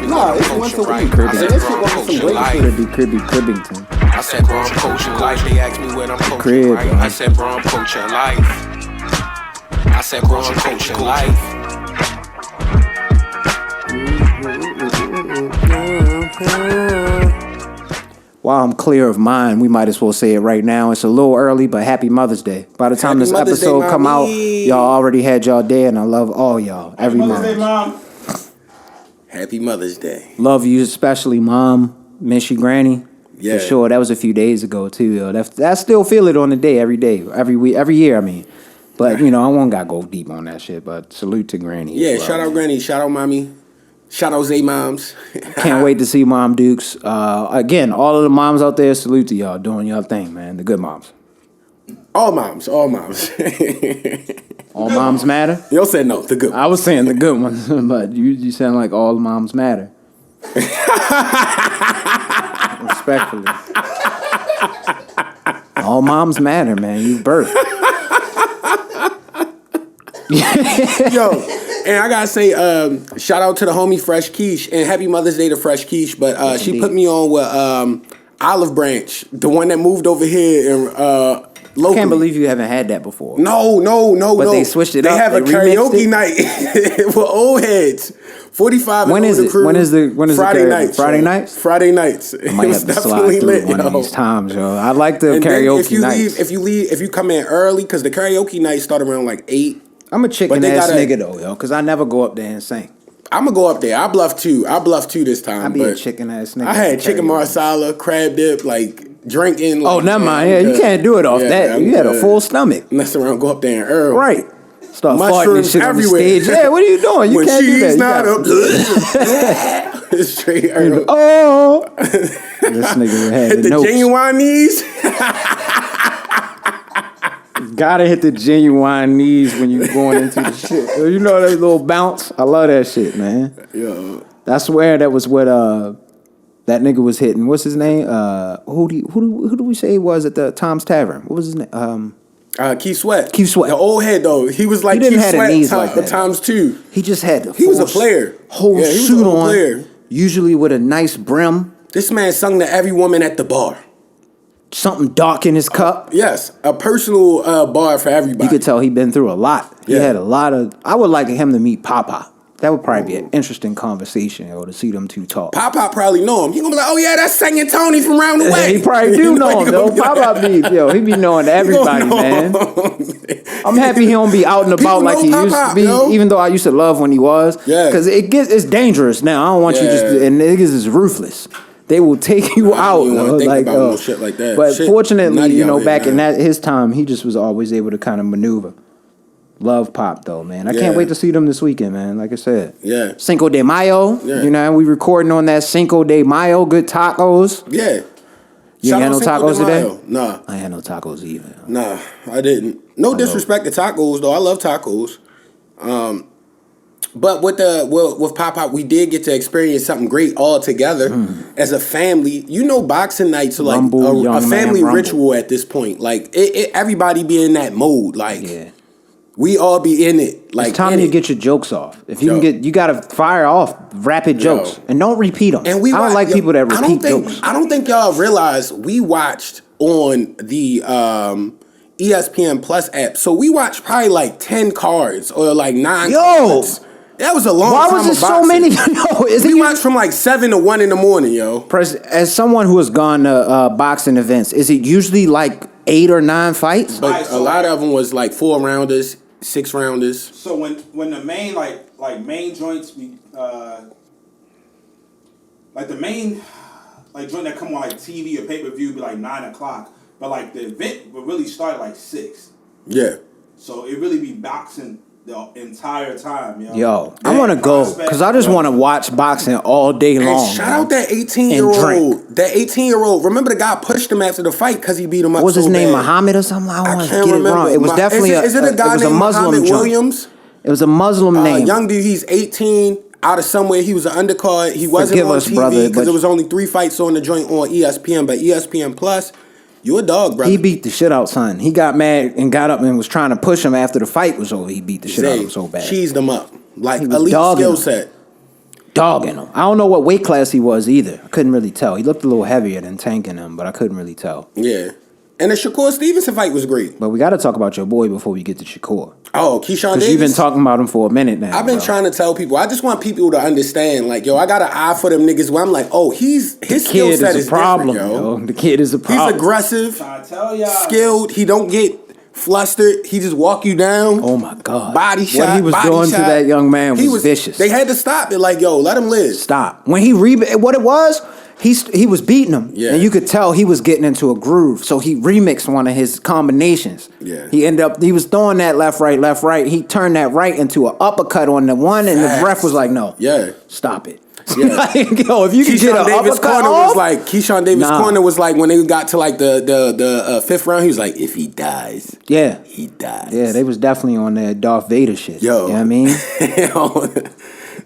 me when I'm coaching right. I said, bro, I'm coaching life. Could be Cribbington. I said, bro, I'm coaching life. They asked me when I'm coaching right. I said, bro, I'm coaching life. I said, bro, I'm coaching life. While I'm clear of mine, we might as well say it right now. It's a little early, but happy Mother's Day. By the time this episode come out, y'all already had y'all day, and I love all y'all. Every Mother's Day, Mom. Happy Mother's Day. Love you, especially Mom. Miss you, Granny. Yeah. For sure. That was a few days ago, too, yo. I still feel it on the day, every week, every year, I mean. But, I won't got to go deep on that shit, but salute to Granny. Yeah, shout out Granny, shout out Mommy. Shout out Zay Moms. Can't wait to see Mom Dukes. Again, all of the moms out there, salute to y'all doing y'all thing, man. The good moms. All moms. All moms matter? You said no, the good ones. I was saying the good ones, but you sound like all moms matter. Respectfully. All moms matter, man. You birth. Yo. And I gotta say, shout out to the homie Fresh Quiche and happy Mother's Day to Fresh Quiche. But she put me on with Olive Branch, the one that moved over here and locally. I can't believe you haven't had that before. No. But they switched it up. They have a karaoke night with old heads. 45. When is it? When is Friday the nights? Friday nights. Friday nights. I might have to slide through one of these times, yo. I like the and karaoke nights. If you come in early, because the karaoke nights start around like 8. I'm a chicken ass nigga though, yo, because I never go up there and sing. I'm gonna go up there. I bluff two this time. I be a chicken ass nigga. I had chicken marsala, crab dip, like drinking. Oh, never mind. Yeah, you can't do it off that. You had a full stomach. Mess around, go up there and earl. Right. Start farting and shit everywhere. On the stage. Yeah, what are you doing? You when can't do that. She's not up. Straight earl. Oh. This nigga had hit the notes. genuine knees. Gotta hit the genuine knees when you going into the shit. You know that little bounce? I love that shit, man. Yo. I swear that was what that nigga was hitting. What's his name? Who do we say he was at the Tom's Tavern? What was his name? Keith Sweat. Keith Sweat. The old head though. He was like Keith Sweat like that. times 2. He just had the He was a player. Whole he suit was a on. Player. Usually with a nice brim. This man sung to every woman at the bar. Something dark in his cup. Yes, a personal bar for everybody. You could tell he'd been through a lot. He Yeah. had a lot of. I would like him to meet Papa. That would probably be an interesting conversation, to see them two talk. Papa probably know him. He gonna be like, oh yeah, that's Singing Tony from round the way. He probably do know him, though. Papa be, he be knowing everybody, man. I'm happy he don't be out and about like he used to be, even though I used to love when he was. Yeah. Because it's dangerous now. I don't want you and niggas is ruthless. They will take you out. You don't think about no shit like that. But fortunately, back in that. his time, he just was always able to kind of maneuver. Love Pop though, man. I can't Yeah. wait to see them this weekend, man. Like I said, Yeah. Cinco de Mayo. Yeah. We recording on that Cinco de Mayo. Good tacos. Yeah. You ain't had no tacos today? Nah. I ain't had no tacos either. Nah, I didn't. No disrespect to tacos though. I love tacos. But with Pop, we did get to experience something great all together as a family. Boxing nights are like a family ritual at this point. Like everybody be in that mode. Like we all be in it. Like it's time to get your jokes off. If you you gotta fire off rapid jokes and don't repeat them. And I don't like people that repeat jokes. I don't think y'all realize we watched on the ESPN Plus app. So we watched probably like 10 cards or like 9 cards. That was a long time. Why was there so many? We watched from like 7 to 1 in the morning, yo. As someone who has gone to boxing events, is it usually like 8 or 9 fights? But a lot of them was like 4 rounders, 6 rounders. So when the main like main joints be like the main joint that come on like TV or pay-per-view be like 9:00, but like the event would really start at like 6. Yeah. So it really be boxing the entire time, Yo, I want to go because I just want to watch boxing all day long. And shout out that 18-year-old. That 18-year-old. Remember the guy pushed him after the fight because he beat him up. What was his name? Muhammad or something? I want to get it wrong. It was definitely is it a guy named Muhammad Williams? It was a Muslim name. Young dude. He's 18. Out of somewhere, he was an undercard. He wasn't on TV because there was only 3 fights on the joint on ESPN, but ESPN Plus. You a dog, brother. He beat the shit out, son. He got mad and got up and was trying to push him after the fight was over. He beat the shit out of him so bad. Cheesed him up. Like elite skill set. dogging him. I don't know what weight class he was either. I couldn't really tell. He looked a little heavier than Tank and him, but I couldn't really tell. Yeah. And the Shakur Stevenson fight was great. But we got to talk about your boy before we get to Shakur. Oh, Keyshawn Davis? Because you've been talking about him for a minute now. I've been trying to tell people. I just want people to understand, like, yo, I got an eye for them niggas where I'm like, oh, his skill set is problem, different, yo. The kid is a problem. He's aggressive, I tell y'all. skilled. He don't get flustered. He just walk you down. Oh, my God. Body shot. What he was doing to that young man was vicious. They had to stop it. Like, yo, let him live. Stop. When he what it was... He was beating him, and you could tell he was getting into a groove. So he remixed one of his combinations. Yeah, he was throwing that left, right. He turned that right into an uppercut on the one, and the ref was like, "No, stop it." Yeah. Like, yo, if you can get an Davis uppercut corner off, was like Keyshawn Davis corner was like when they got to like the fifth round, he was like, if he dies, he dies. Yeah, they was definitely on that Darth Vader shit. Yo, you know what I mean?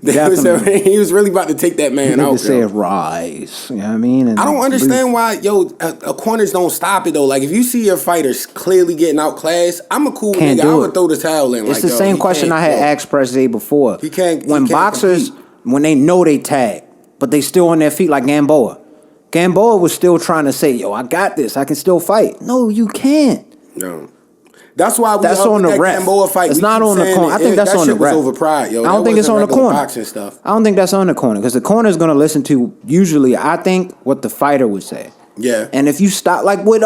He was really about to take that man out. Say rise. You know what I mean? And I don't understand why, corners don't stop it though. Like if you see your fighters clearly getting outclassed, I'm a cool nigga. I would throw the towel in. It's the same question I had asked Press Day before. When boxers, when they know they tag, but they still on their feet like Gamboa. Gamboa was still trying to say, yo, I got this. I can still fight. No, you can't. No. That's why that's on the ref. Fight. It's not on the corner. I think that's on the ref. Over pride, yo. I don't think it's on the corner. Boxing stuff. I don't think that's on the corner because the corner is going to listen to usually. I think what the fighter would say. Yeah. And if you stop, like with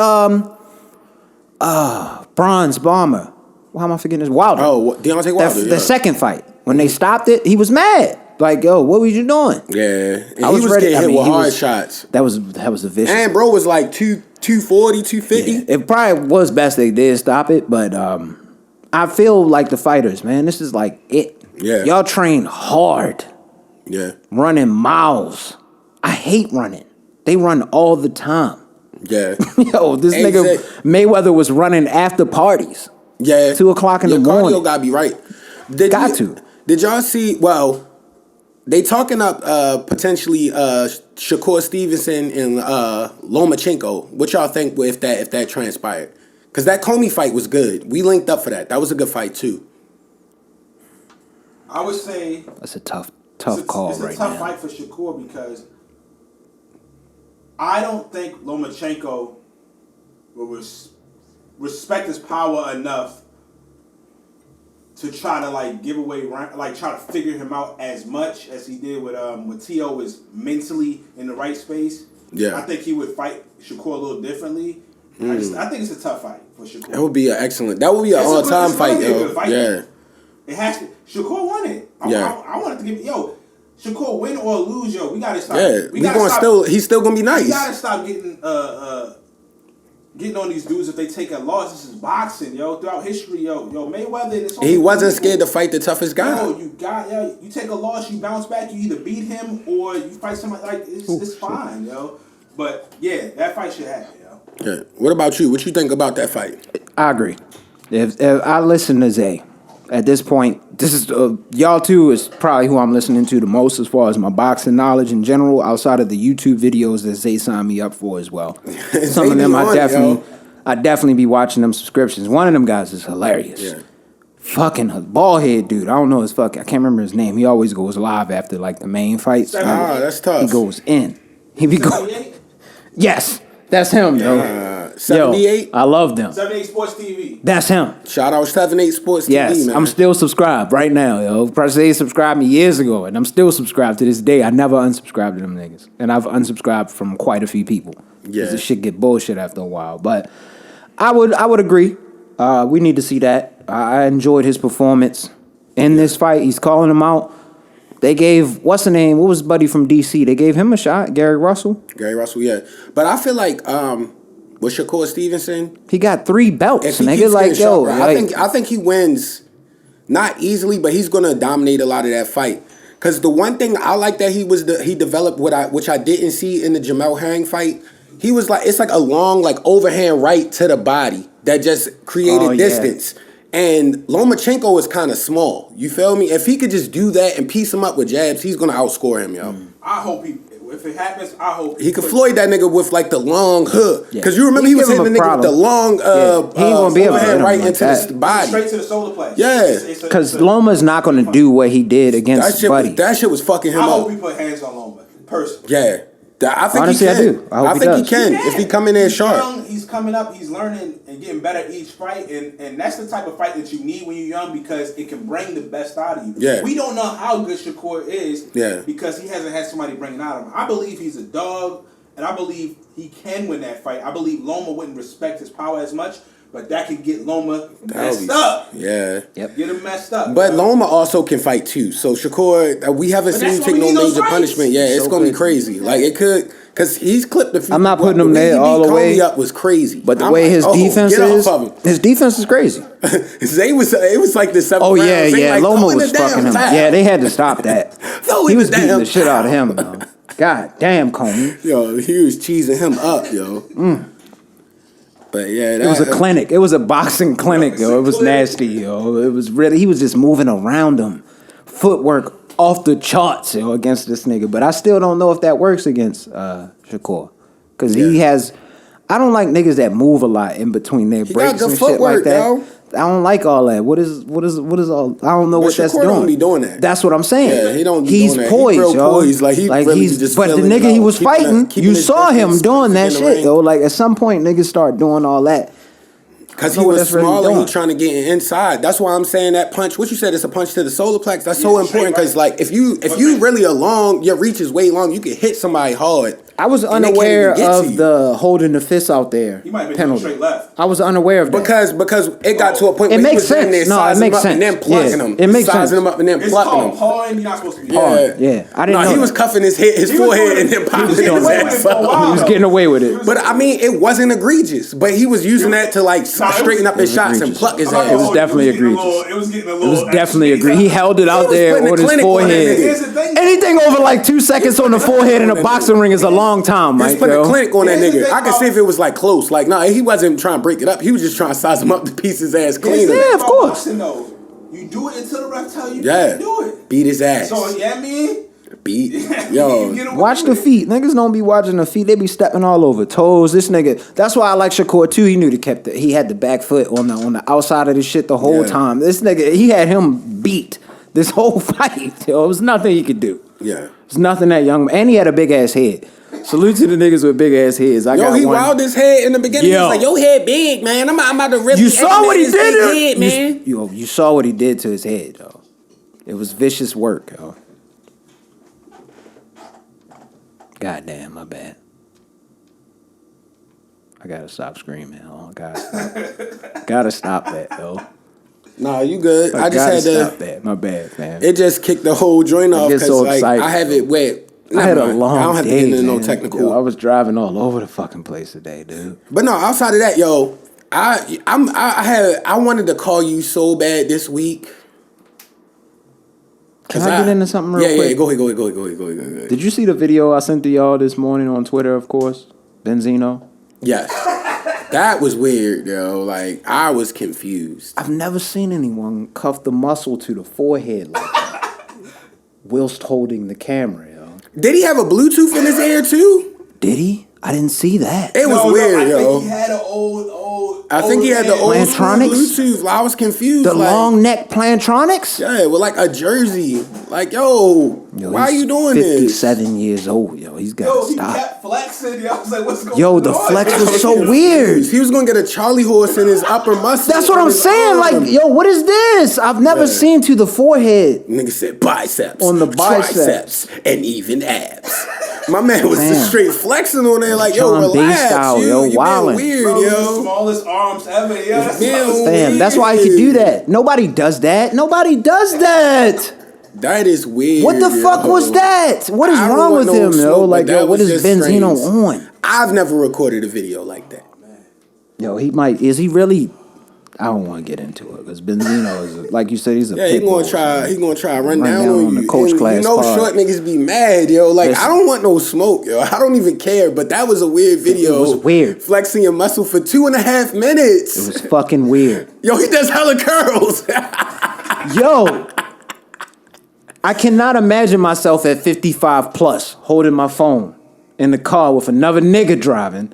Bronze Bomber, why am I forgetting his Wilder? Oh, Deontay Wilder. The second fight when they stopped it, he was mad. Like, yo, what were you doing? Yeah, and he was ready. Getting hit with hard shots. That was a vicious. And bro was like 240, 250. Yeah, it probably was best they did stop it, but I feel like the fighters, man, this is like it. Yeah, y'all train hard. Yeah, running miles. I hate running. They run all the time. Yeah, yo, this nigga Mayweather was running after parties. Yeah, 2:00 in the morning. Cardio gotta be right. Did y'all see? Well. They talking up potentially Shakur Stevenson and Lomachenko. What y'all think if that transpired? Because that Comey fight was good. We linked up for that. That was a good fight too. I would say that's a tough call right now. It's a tough fight for Shakur because I don't think Lomachenko will respect his power enough to try to like give away, like try to figure him out as much as he did with T.O. is mentally in the right space. Yeah, I think he would fight Shakur a little differently. I think it's a tough fight for Shakur. That would be an all-time fight, yo. Yeah, it has to. Shakur won it. I wanted to give Shakur win or lose, yo. We gotta stop. Yeah, he's still gonna be nice. We gotta stop getting on these dudes if they take a loss. This is boxing, yo. Throughout history, yo, Mayweather. He wasn't scared to fight the toughest guy. No, you take a loss, you bounce back. You either beat him or you fight somebody like it's fine, yo. But yeah, that fight should happen, yo. Yeah. What about you? What you think about that fight? I agree. If I listen to Zay, at this point, this is y'all two is probably who I'm listening to the most as far as my boxing knowledge in general, outside of the YouTube videos that Zay signed me up for as well. Some of them I definitely be watching them subscriptions. One of them guys is hilarious. Yeah. Fucking bald head dude. I don't know his I can't remember his name. He always goes live after like the main fights. That's tough. He goes in. He be going. Yes. That's him, yo. 78? Yo, I love them. 78 Sports TV. That's him. Shout out 78 Sports TV, yes, man. I'm still subscribed right now, yo. They subscribed me years ago, and I'm still subscribed to this day. I never unsubscribed to them niggas. And I've unsubscribed from quite a few people. Yeah. Because this shit get bullshit after a while. But I would agree. We need to see that. I enjoyed his performance in this fight. He's calling him out. They gave, what's the name? What was buddy from DC? They gave him a shot, Gary Russell. Gary Russell, yeah. But I feel like with Shakur Stevenson, he got 3 belts. Nigga, like, yo, I think he wins not easily, but he's gonna dominate a lot of that fight. Cause the one thing I like that he developed which I didn't see in the Jamel Herring fight. He was like, it's like a long like overhand right to the body that just created distance. Yeah. And Lomachenko is kind of small. You feel me? If he could just do that and piece him up with jabs, he's gonna outscore him, yo. I hope If it happens, I hope he could Floyd that nigga with like the long hook. Because you remember he was hitting the nigga with the long he ain't gonna be able to hit him right like into that. the body. Straight to the solar plexus. Yeah. Because Loma's not gonna do what he did against Buddy. That shit was fucking him I up. hope he put hands on Loma, personally. Yeah. I think Honestly, he can. I do. I hope think he can if he come in there sharp. Young, he's coming up. He's learning and getting better each fight, and that's the type of fight that you need when you're young because it can bring the best out of you. Yeah. We don't know how good Shakur is. Yeah. Because he hasn't had somebody bring it out of him. I believe he's a dog, and I believe he can win that fight. I believe Loma wouldn't respect his power as much. But that can get Loma messed up. Yeah. Yep. Get him messed up. But Loma also can fight too. So Shakur, we haven't seen him take no major punishment. Yeah, it's going to be crazy. Like it could, because he's clipped a few. I'm not putting him there all the way. Up was crazy. But the way his defense is crazy. Zay was, it was like the 7th round. Oh yeah, Zay like, Loma was fucking him. Yeah, they had to stop that. He was beating the shit out of him though. God damn, Comey. Yo, he was cheesing him up, yo. But yeah, it was a clinic. It was a boxing clinic, yo. It was nasty, yo. It was really. He was just moving around him, footwork off the charts, yo, against this nigga. But I still don't know if that works against Shakur, because he has. I don't like niggas that move a lot in between their breaks and shit like that. Yo. I don't like all that. What is all? I don't know what that's doing. Don't be doing that. That's what I'm saying. Yeah, he don't. He's doing poised, that. yo. Poised. Like really he's. Just but the nigga he was fighting, you saw him doing that shit, yo. Like at some point, niggas start doing all that. Because he was smaller, he trying to get inside. That's why I'm saying that punch. What you said is a punch to the solar plex. That's so important because, like, if you really are long, your reach is way long. You can hit somebody hard. I was unaware of the holding the fist out there. He might have been straight left. I was unaware of that because it got to a point where it makes sense. No, it makes sense. And then plucking him. It makes sense. Sizing him up and then plucking him. Pawing, you're not supposed to be hard. Yeah, I didn't know. He was cuffing his forehead and then popping his ass up. He was getting away with it. But I mean, it wasn't egregious. But he was using that to like straighten up his shots and pluck his ass. It was definitely egregious. It was getting a little. It was definitely egregious. He held it out there on his forehead. Anything over like 2 seconds on the forehead in a boxing ring is a long time, Mike. Just put a clinic on that nigga. I can see if it was like close. Like, no, he wasn't trying to break it up. He was just trying to size him up to piece his ass clean. Yeah, of course. You do it until the ref tell you to do it. Beat his ass. So, yeah, I mean. Yo. Watch the feet. Niggas don't be watching the feet. They be stepping all over toes. This nigga. That's why I like Shakur too. He knew he had the back foot on the outside of this shit the whole time. This nigga, he had him beat this whole fight. Yo, it was nothing he could do. Yeah. It's nothing that young man. And he had a big ass head. Salute to the niggas with big ass heads. He wowed his head in the beginning. He was like, your head big, man. I'm about to really. You saw what he did, head, man. You saw what he did to his head, though. It was vicious work, yo. Goddamn, my bad. I gotta stop screaming, yo. Gotta stop that, yo. Nah, you good. I just had to stop that. My bad, man. It just kicked the whole joint off because so excited, I have it wet. I had a long day. I don't have to get into no technical. Yo, I was driving all over the fucking place today, dude. But no, outside of that, yo, I wanted to call you so bad this week. Can I get into something real quick? Yeah, go ahead. Did you see the video I sent to y'all this morning on Twitter, of course? Benzino? Yes. That was weird, yo. Like, I was confused. I've never seen anyone cuff the muscle to the forehead like that whilst holding the camera, yo. Did he have a Bluetooth in his ear, too? Did he? I didn't see that. It was weird, yo. I think he had an old. I think he had the old Plantronics? Bluetooth. I was confused. The long neck Plantronics? Yeah, with like a jersey. Like, yo why are you doing 57 years old, yo. He's got to stop. He kept flexing. Yo, I was like, what's going on? Yo, the flex was so weird. He was going to get a Charlie horse in his upper muscle. That's what I'm saying. Like, yo, what is this? I've never seen to the forehead. Nigga said biceps. On the biceps. Triceps, and even abs. My man was just straight flexing on there like, yo, John relax. Style, you wildin'. Weird, Bro, yo. the smallest arms ever, yo. Damn, that's why he could do that. Nobody does that. That is weird. What the fuck was that? What is wrong with him, yo? Like, yo, what is Benzino on? I've never recorded a video like that. Yo, he might. Is he really? I don't want to get into it because Benzino is, like you said, he's a he gonna try to run down on you. The coach class. You know, short niggas be mad, yo. Like, listen, I don't want no smoke, yo. I don't even care. But that was a weird video. It was weird. Flexing your muscle for 2.5 minutes. It was fucking weird. Yo, he does hella curls. Yo. I cannot imagine myself at 55 plus holding my phone in the car with another nigga driving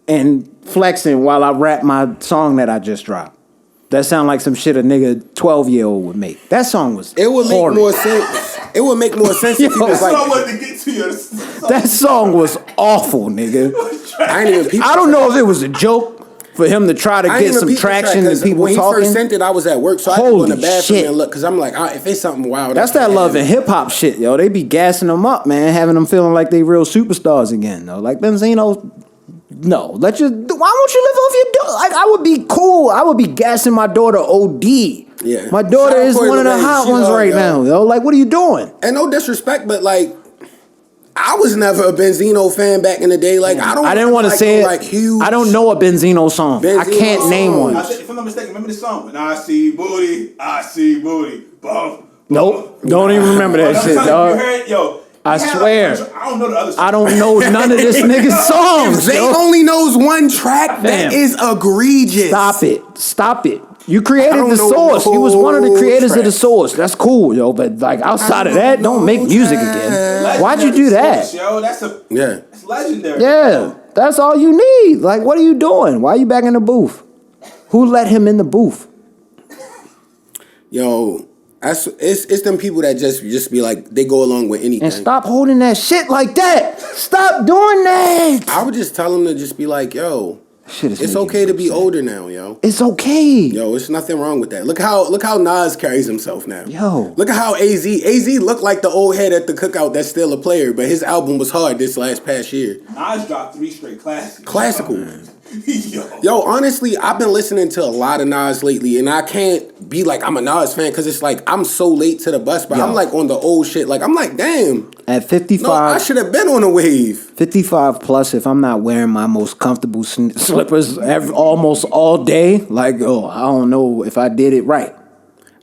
and flexing while I rap my song that I just dropped. That sound like some shit a nigga 12-year-old would make. That song was It would horrid. make more sense. It would make more sense if he was like. That song was awful, nigga. I don't know if it was a joke for him to try to get some traction and people when talking. When he first sent it, I was at work, so I had to go in the bathroom and look, because I'm like, if it's something wild. That's that love and hip hop shit, yo. They be gassing them up, man, having them feeling like they real superstars again, though. Like Benzino, no. Why won't you live off your daughter? Like, I would be cool. I would be gassing my daughter OD. Yeah. My daughter is one of the hot ones right now, yo. Like, what are you doing? And no disrespect, but like, I was never a Benzino fan back in the day. Like, I didn't want to say it. Like, huge. I don't know a Benzino song. I can't name one. If I'm not mistaken, remember this song? When I see booty, boom. Nope. Don't even remember that shit, dog. I swear. I don't know the other songs. I don't know none of this nigga's songs. They only knows one track that is egregious. Stop it. You created the source. You was one of the creators of the source. That's cool, yo. But like outside of that, don't make music again. Why'd you do that? It's legendary. Yeah, that's all you need. Like, what are you doing? Why are you back in the booth? Who let him in the booth? Yo, it's them people that just be like, they go along with anything. And stop holding that shit like that. Stop doing that. I would just tell them to just be like, yo, it's okay to be older now, yo. It's okay. Yo, it's nothing wrong with that. Look how Nas carries himself now. Yo. Look at how AZ looked like the old head at the cookout that's still a player, but his album was hard this past year. Nas dropped 3 straight classics. Classical. Yo, honestly, I've been listening to a lot of Nas lately, and I can't be like I'm a Nas fan because it's like I'm so late to the bus, but I'm like on the old shit. Like, I'm like, damn. At 55, no, I should have been on a wave. 55 plus, if I'm not wearing my most comfortable slippers almost all day, like, I don't know if I did it right.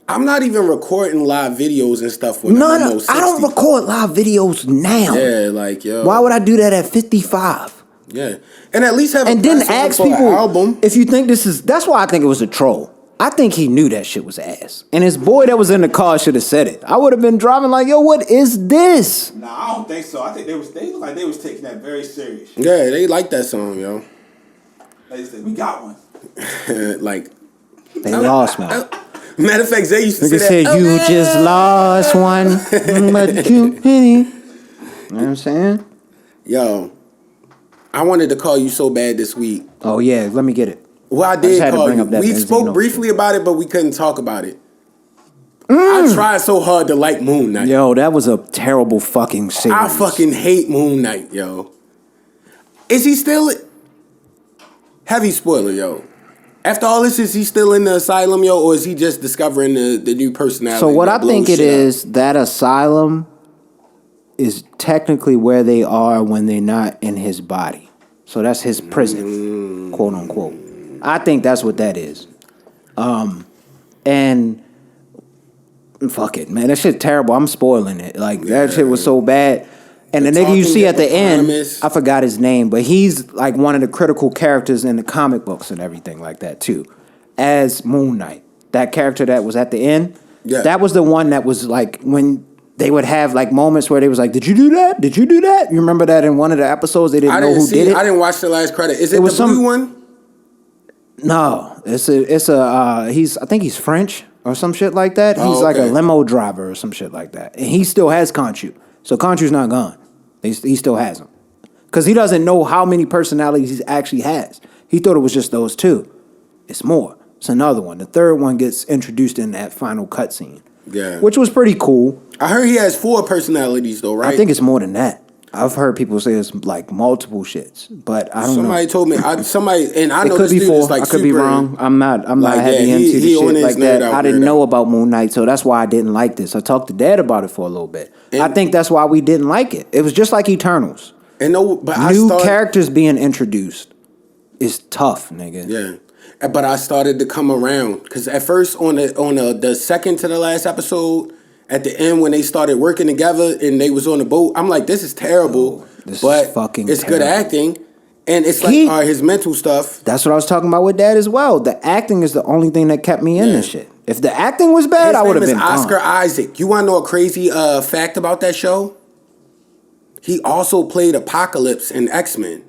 I'm not even recording live videos and stuff. No, I don't record live videos now. Yeah, like, yo. Why would I do that at 55? Yeah, and at least have and then ask people if you think this is. That's why I think it was a troll. I think he knew that shit was ass, and his boy that was in the car should have said it. I would have been driving like, yo, what is this? Nah, I don't think so. I think they looked like they was taking that very serious. Yeah, they like that song, yo. They said we got one. Like they lost, man. Matter of fact, Zay used to say that. Said, you just lost one, but you penny. You know what I'm saying? Yo. I wanted to call you so bad this week. Oh, yeah. Let me get it. Well, I did call you. We spoke briefly about it, but we couldn't talk about it. I tried so hard to like Moon Knight. Yo, that was a terrible fucking series. I fucking hate Moon Knight, yo. Is he still... Heavy spoiler, yo. After all this, is he still in the asylum, yo? Or is he just discovering the new personality? So what I think it is, that asylum... is technically where they are when they're not in his body. So that's his prison, quote unquote. I think that's what that is. And fuck it, man. That shit terrible. I'm spoiling it. Like, that shit was so bad. And the nigga you see at the end, I forgot his name, but he's like one of the critical characters in the comic books and everything like that too. As Moon Knight. That character that was at the end, that was the one that was like when they would have like moments where they was like, "Did you do that? Did you do that?" You remember that in one of the episodes? They didn't know who did it. I didn't watch the last credit. Is it the blue one? No, it's a. I think he's French or some shit like that. He's like a limo driver or some shit like that, and he still has Khonshu. So Khonshu's not gone. He still has him because he doesn't know how many personalities he actually has. He thought it was just those two. It's more. It's another one. The third one gets introduced in that final cutscene. Yeah, which was pretty cool. I heard he has 4 personalities though, right? I think it's more than that. I've heard people say it's like multiple shits, but I don't know. Somebody told me. I know could this be dude 4. is like I could be wrong. I'm not heavy into the shit like that. I didn't know about Moon Knight, so that's why I didn't like this. I talked to Dad about it for a little bit. I think that's why we didn't like it. It was just like Eternals. And but new characters being introduced is tough, nigga. Yeah. But I started to come around because at first on the second to the last episode, at the end when they started working together and they was on the boat, I'm like, this is terrible. But it's good acting, and it's like his mental stuff. That's what I was talking about with Dad as well. The acting is the only thing that kept me in this shit. If the acting was bad, I would have been Oscar gone. Isaac. You want to know a crazy fact about that show? He also played Apocalypse in X-Men.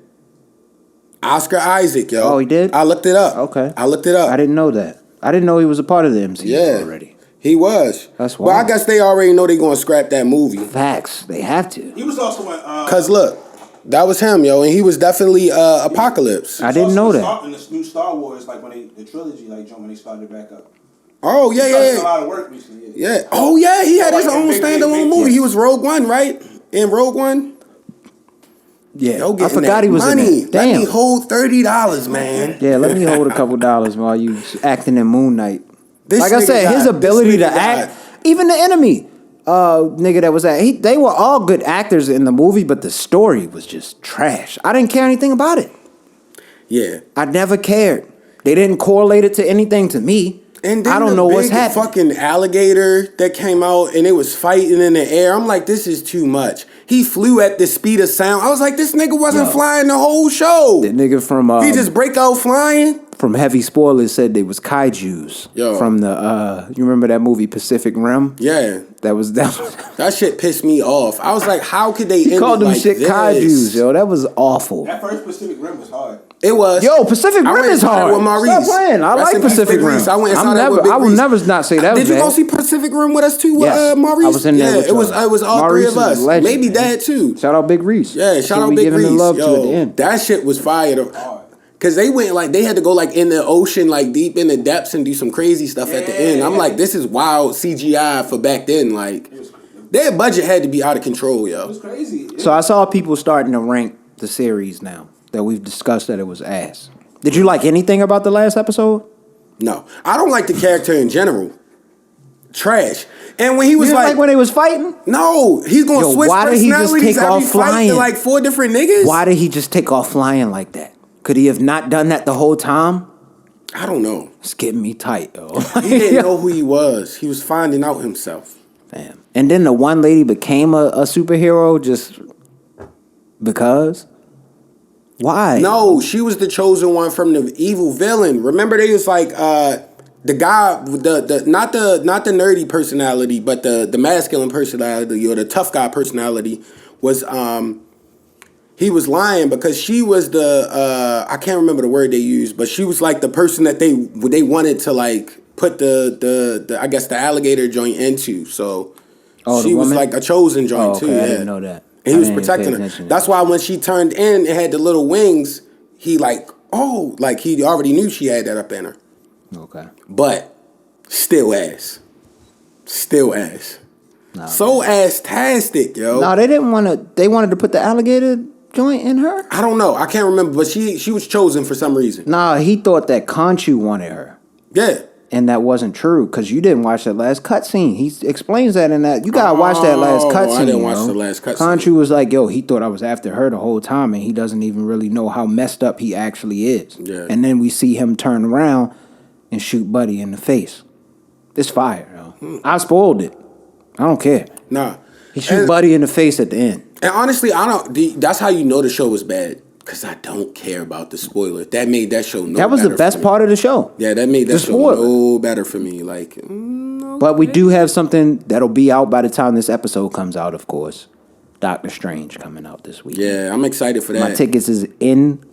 Oscar Isaac, yo. Oh, he did? I looked it up. Okay. I looked it up. I didn't know that. I didn't know he was a part of the MCU already. He was. That's wild. Well, I guess they already know they're going to scrap that movie. Facts. They have to. He was also in... Because look, that was him, yo. And he was definitely Apocalypse. I didn't know that. In the new Star Wars, like the trilogy, like when they started back up. Oh, yeah, He did a lot of work recently. Yeah. Oh, yeah. He had his own standalone movie. He was Rogue One, right? In Rogue One? Yeah, I forgot he was money. in there. Damn. Let me hold $30, man. Yeah, let me hold a couple dollars while you acting in Moon Knight. Like I said, his ability to act, even the enemy nigga that was they were all good actors in the movie, but the story was just trash. I didn't care anything about it. Yeah. I never cared. They didn't correlate it to anything to me. And then I don't know what's happening. Fucking alligator that came out and it was fighting in the air. I'm like, this is too much. He flew at the speed of sound. I was like, this nigga wasn't flying the whole show. The nigga from he just break out flying. From Heavy Spoilers said they was kaijus. Yo. From the you remember that movie Pacific Rim? Yeah. That shit pissed me off. I was like, how could they he end called it them like shit this? kaijus, yo. That was awful. That first Pacific Rim was hard. It was. Yo, Pacific Rim is hard. With Maurice. Stop playing. I like Pacific Rim. I went and saw that with Big I will Reese. never not say that. Did you go see Pacific Rim with us too, yes. Maurice? I was in there. Yeah, it was all Maurice three of us. Legend, Maybe man. Dad too. Shout out Big Reese. Yeah, shout out Big Reese. Love Yo, to at the end. that shit was fire. Cause they went like they had to go like in the ocean, like deep in the depths, and do some crazy stuff at the end. I'm like, this is wild CGI for back then. Like their budget had to be out of control, yo. It was crazy. So I saw people starting to rank the series now that we've discussed that it was ass. Did you like anything about the last episode? No, I don't like the character in general. Trash. And when he was like when they was fighting? No, he's gonna switch why did he just take off flying? To like 4 different niggas. Why did he just take off flying like that? Could he have not done that the whole time? I don't know. It's getting me tight, yo. He didn't know who he was. He was finding out himself. Damn. And then the one lady became a superhero just because? Why? No, she was the chosen one from the evil villain. Remember, they was like the guy with the not the nerdy personality, but the masculine personality or the tough guy personality was he was lying because she was the I can't remember the word they used, but she was like the person that they wanted to like put the I guess the alligator joint into. So she was like a chosen joint too. Yeah. I didn't know that. And he was protecting her. That's why when she turned in and had the little wings, he like he already knew she had that up in her. Okay. But still ass. Still ass. Nah, so ass-tastic, yo. No, they didn't want to. They wanted to put the alligator joint in her? I don't know. I can't remember, but she was chosen for some reason. Nah, he thought that Khonshu wanted her. Yeah. And that wasn't true because you didn't watch that last cutscene. He explains that in that. You gotta watch that last cutscene. I didn't watch the last cutscene. Khonshu was like, "Yo, he thought I was after her the whole time, and he doesn't even really know how messed up he actually is." Yeah. And then we see him turn around and shoot Buddy in the face. It's fire, yo. I spoiled it. I don't care. Nah. He shoot Buddy in the face at the end. And honestly, that's how you know the show was bad. Because I don't care about the spoiler. That made that show no better. That was the best part of the show. Yeah, that made that show no better for me. Like, okay. But we do have something that'll be out by the time this episode comes out, of course. Doctor Strange coming out this week. Yeah, I'm excited for that. My tickets is in.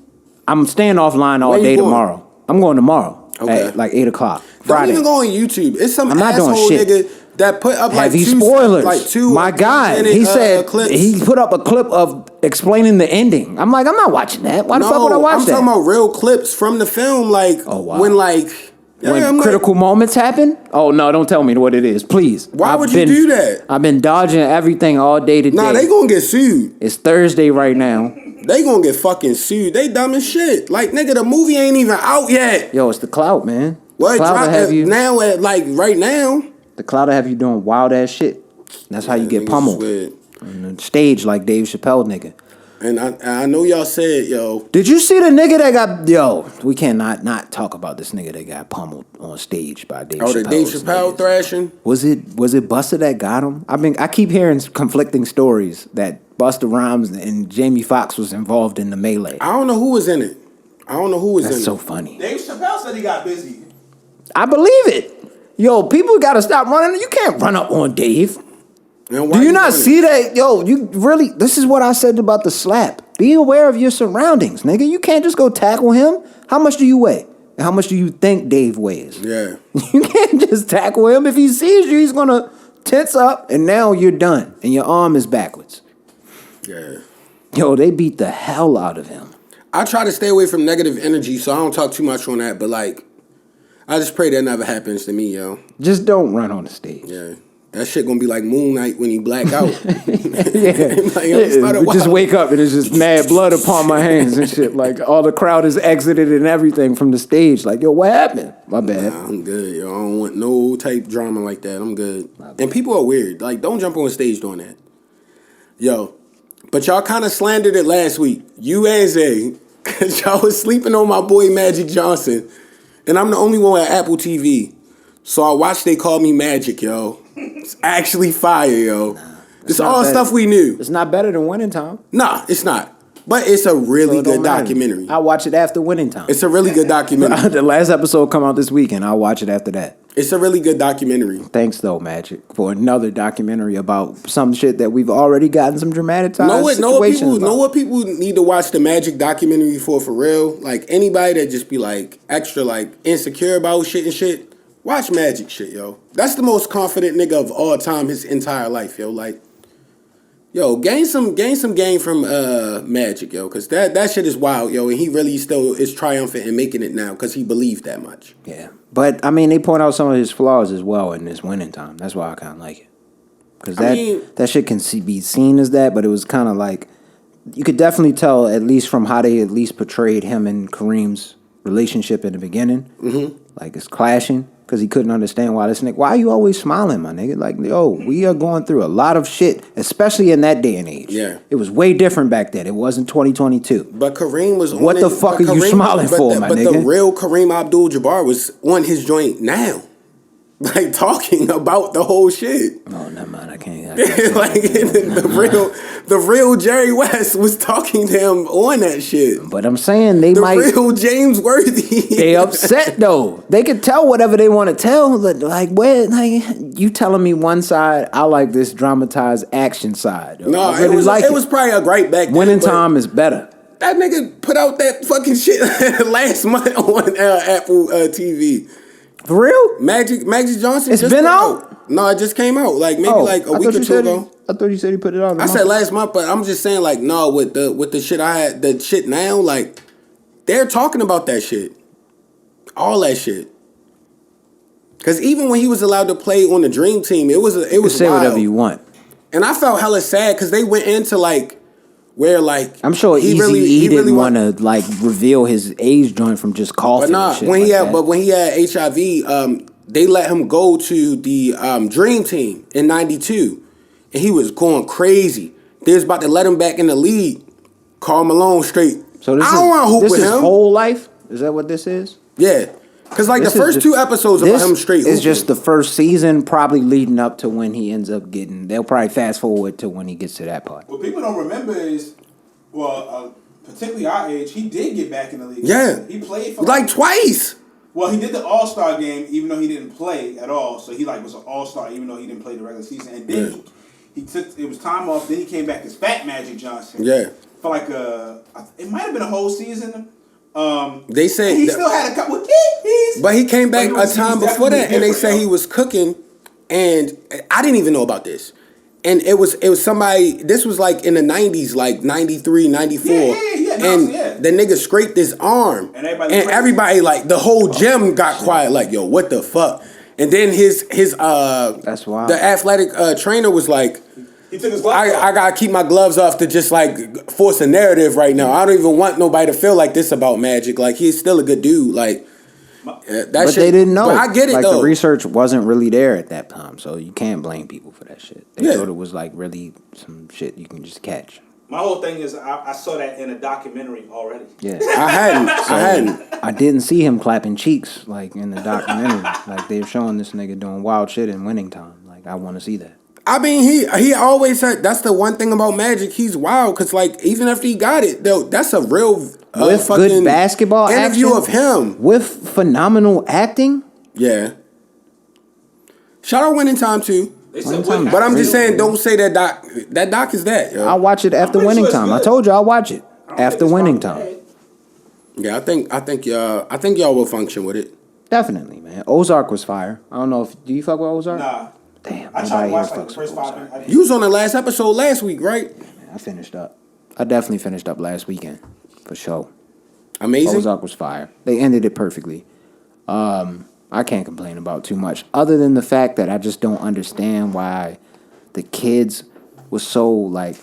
I'm staying offline all day tomorrow. I'm going tomorrow at like 8 o'clock. Friday. Don't even go on YouTube. It's some I'm not asshole doing shit. nigga that put up Heavy like spoilers. two My guy, he said clips. he put up a clip of explaining the ending. I'm like, I'm not watching that. Why the fuck would I watch that? I'm talking about real clips from the film, like when critical moments happen. Oh no, don't tell me what it is, please. Why would you do that? I've been dodging everything all day today. Nah, they gonna get sued. It's Thursday right now. They gonna get fucking sued. They dumb as shit. Like, nigga, the movie ain't even out yet. Yo, it's the clout, man. What? The Right now. The clout will have you doing wild ass shit. That's how you get pummeled. On the stage like Dave Chappelle, nigga. And I know y'all said, yo. Did you see the nigga that got... Yo, we cannot not talk about this nigga that got pummeled on stage by Dave Chappelle. Oh, the Dave Chappelle thrashing? Was it Busta that got him? I keep hearing conflicting stories that Busta Rhymes and Jamie Foxx was involved in the melee. I don't know who was in it. That's so funny. Dave Chappelle said he got busy. I believe it. Yo, people gotta stop running. You can't run up on Dave. Man, do you not see that? Yo, you really, this is what I said about the slap. Be aware of your surroundings, nigga. You can't just go tackle him. How much do you weigh? And how much do you think Dave weighs? Yeah. You can't just tackle him. If he sees you, he's gonna tense up, and now you're done, and your arm is backwards. Yeah. Yo, they beat the hell out of him. I try to stay away from negative energy, so I don't talk too much on that, but like, I just pray that never happens to me, yo. Just don't run on the stage. Yeah. That shit gonna be like Moon Knight when he black out. Just wake up and it's just mad blood upon my hands and shit. Like all the crowd is exited and everything from the stage. Like, yo, what happened? My bad. Nah, I'm good, yo. I don't want no type drama like that. I'm good. And people are weird. Like, don't jump on stage doing that. Yo. But y'all kind of slandered it last week. You and Zay. Because y'all was sleeping on my boy Magic Johnson. And I'm the only one at Apple TV. So I watched They Call Me Magic, yo. It's actually fire, yo. It's all stuff we knew. It's not better than Winning Time. Nah, it's not. But it's a really good documentary. I watch it after Winning Time. It's a really good documentary. The last episode come out this weekend. I'll watch it after that. It's a really good documentary. Thanks, though, Magic, for another documentary about some shit that we've already gotten some dramatized situations. Know what people need to watch the Magic documentary for real? Like, anybody that just be, like, extra, like, insecure about shit and shit, watch Magic shit, yo. That's the most confident nigga of all time his entire life, yo. Like, yo, gain some game from Magic, yo, because that shit is wild, yo, and he really still is triumphant in making it now because he believed that much. Yeah. But, I mean, they point out some of his flaws as well in this Winning Time. That's why I kind of like it. Because that shit can be seen as that, but it was kind of like, you could definitely tell, at least from how they at least portrayed him and Kareem's relationship in the beginning. Mm-hmm. Like, it's clashing. Because he couldn't understand why this nigga, why are you always smiling, my nigga? Like, yo, we are going through a lot of shit, especially in that day and age. Yeah. It was way different back then. It wasn't 2022. But Kareem was on what the fuck are you smiling for, my nigga? But the real Kareem Abdul-Jabbar was on his joint now. Like, talking about the whole shit. Oh, never mind. I can't like, the real Jerry West was talking to him on that shit. But I'm saying the real James Worthy. They upset, though. They could tell whatever they want to tell. Like, where, like, you telling me one side, I like this dramatized action side. No, really it was probably a great back then. Winning Time is better. That nigga put out that fucking shit last month on Apple TV. For real? Magic Johnson. It's been out? No, it just came out. Like maybe like a week or two ago. I thought you said he put it on. I said last month, but I'm just saying like no, with the shit I had, the shit now, like they're talking about that shit, all that shit. Because even when he was allowed to play on the Dream Team, it was say wild. Whatever you want. And I felt hella sad because they went into like. Where like I'm sure Eazy-E didn't want to like reveal his age joint from just coughing. But and shit when like he had HIV, they let him go to the Dream Team in '92, and he was going crazy. They was about to let him back in the league. Karl Malone straight. So I don't want to hoop with him. This is whole life. Is that what this is? Yeah. Because, like, the first two episodes about him straight is just the first season, probably leading up to when he ends up getting... They'll probably fast forward to when he gets to that part. What people don't remember is, particularly our age, he did get back in the league. Yeah. He played for... Like, twice! Well, he did the All-Star game, even though he didn't play at all. So he, like, was an All-Star, even though he didn't play the regular season. And then he took... It was time off. Then he came back as Fat Magic Johnson. Yeah. For, like, it might have been a whole season... they say he still had a couple of keys, but he came back a time before that, and they say he was cooking, and I didn't even know about this. And it was somebody. This was like in the 90s, like 93, 94, and the nigga scraped his arm, and everybody like the whole gym got quiet, like yo, what the fuck? And then his that's wild. The athletic trainer was like. He took his gloves off. I gotta keep my gloves off to just like force a narrative right now. I don't even want nobody to feel like this about Magic. Like he's still a good dude. Like that but shit. They didn't know. But I get it like, though. The research wasn't really there at that time, so you can't blame people for that shit. They thought it was like really some shit you can just catch. My whole thing is I saw that in a documentary already. Yeah, I hadn't. I didn't see him clapping cheeks like in the documentary. Like they're showing this nigga doing wild shit in Winning Time. Like I want to see that. I mean, he always said that's the one thing about Magic. He's wild because like even after he got it, though, that's a real with good basketball interview action, of him with phenomenal acting. Yeah, Shout out Winning Time too. But I'm just saying, don't say that doc. That doc is that. Yo. I'll watch it after Winning Time. I told you I'll watch it after Winning Time. Yeah, I think y'all will function with it. Definitely, man. Ozark was fire. I don't know if do you fuck with Ozark? Nah. Damn, I tried to watch like the first 5 minutes. You was on the last episode last week, right? Yeah, man, I finished up. I definitely finished up last weekend for sure. Amazing. Ozark was fire. They ended it perfectly. I can't complain about too much, other than the fact that I just don't understand why the kids were so like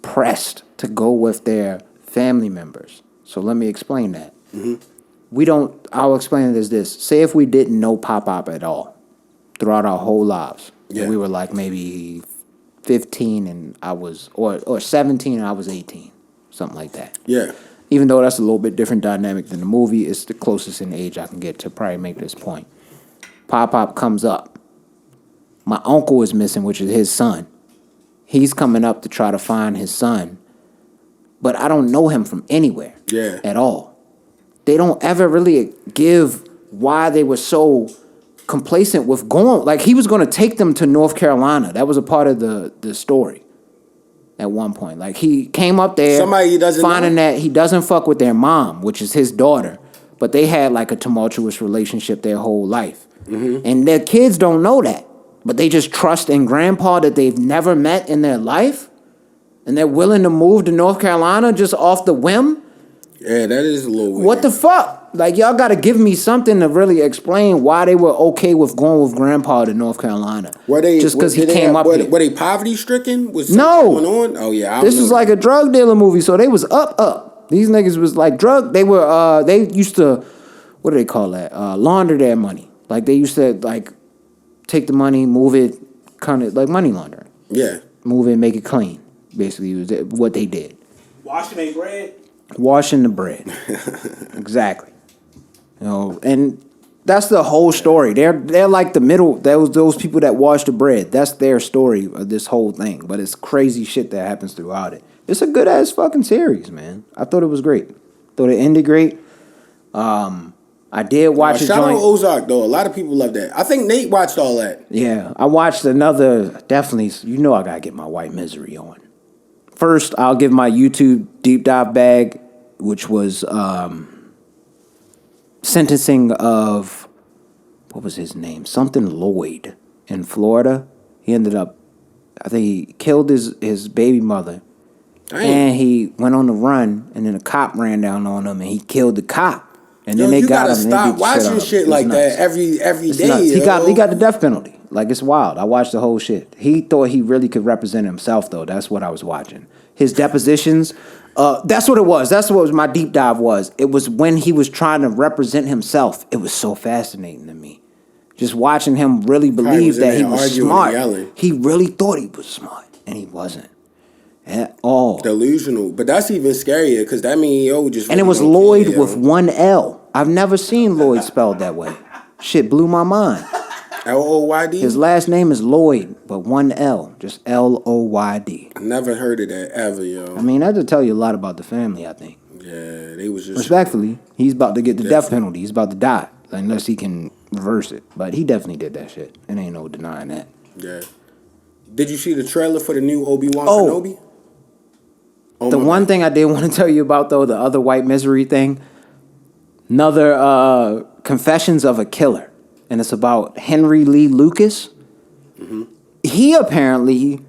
pressed to go with their family members. So let me explain that. Mm-hmm. I'll explain it as this. Say if we didn't know Pop at all throughout our whole lives. Yeah. And we were like maybe 15 and I was, or 17 and I was 18. Something like that. Yeah. Even though that's a little bit different dynamic than the movie, it's the closest in age I can get to probably make this point. Pop comes up. My uncle is missing, which is his son. He's coming up to try to find his son. But I don't know him from anywhere at all. They don't ever really give why they were so complacent with going. Like, he was going to take them to North Carolina. That was a part of the story at one point. Like, he came up there Somebody he doesn't finding know? that he doesn't fuck with their mom, which is his daughter. But they had, like, a tumultuous relationship their whole life. Mm-hmm. And their kids don't know that. But they just trust in grandpa that they've never met in their life. And they're willing to move to North Carolina just off the whim. Yeah, that is a little weird. What the fuck? Like, y'all got to give me something to really explain why they were okay with going with grandpa to North Carolina. Were they just because he came up here? Were they poverty stricken? Was no going on? Oh yeah, this was like a drug dealer movie, so they was up. These niggas was like drug. They were they used to, what do they call that? Launder their money. Like they used to like take the money, move it, kind of like money laundering. Yeah, move it, make it clean. Basically, was what they did. Washing their bread. Washing the bread. Exactly. You know, and that's the whole story. They're like the middle. Those people that wash the bread. That's their story of this whole thing. But it's crazy shit that happens throughout it. It's a good ass fucking series, man. I thought it was great. Thought it ended great. I did watch it. Shout out Ozark though. A lot of people love that. I think Nate watched all that. Yeah, I watched another. Definitely, you know, I gotta get my White Misery on. First, I'll give my YouTube deep dive bag, which was sentencing of, what was his name? Something Lloyd in Florida. He ended up, I think he killed his baby mother. Dang. And he went on the run, and then a cop ran down on him, and he killed the cop. And then they got him. You gotta stop watching shit like that every day. He got the death penalty. Like, it's wild. I watched the whole shit. He thought he really could represent himself, though. That's what I was watching. His depositions, that's what it was. That's what my deep dive was. It was when he was trying to represent himself. It was so fascinating to me. Just watching him really believe that he was smart. He really thought he was smart, and he wasn't at all. Delusional. But that's even scarier, because that means, just... And really it was Lloyd with one L. I've never seen Lloyd spelled that way. Shit blew my mind. L-O-Y-D? His last name is Lloyd, but one L. Just L-O-Y-D. I never heard of that ever, yo. I mean, that would tell you a lot about the family, I think. Yeah, they was just... Respectfully, he's about to get the death penalty. He's about to die, unless he can reverse it. But he definitely did that shit. It ain't no denying that. Yeah. Did you see the trailer for the new Obi-Wan Kenobi? The one thing I did want to tell you about, though, the other White Misery thing, another Confessions of a Killer. And it's about Henry Lee Lucas. Mm-hmm. He apparently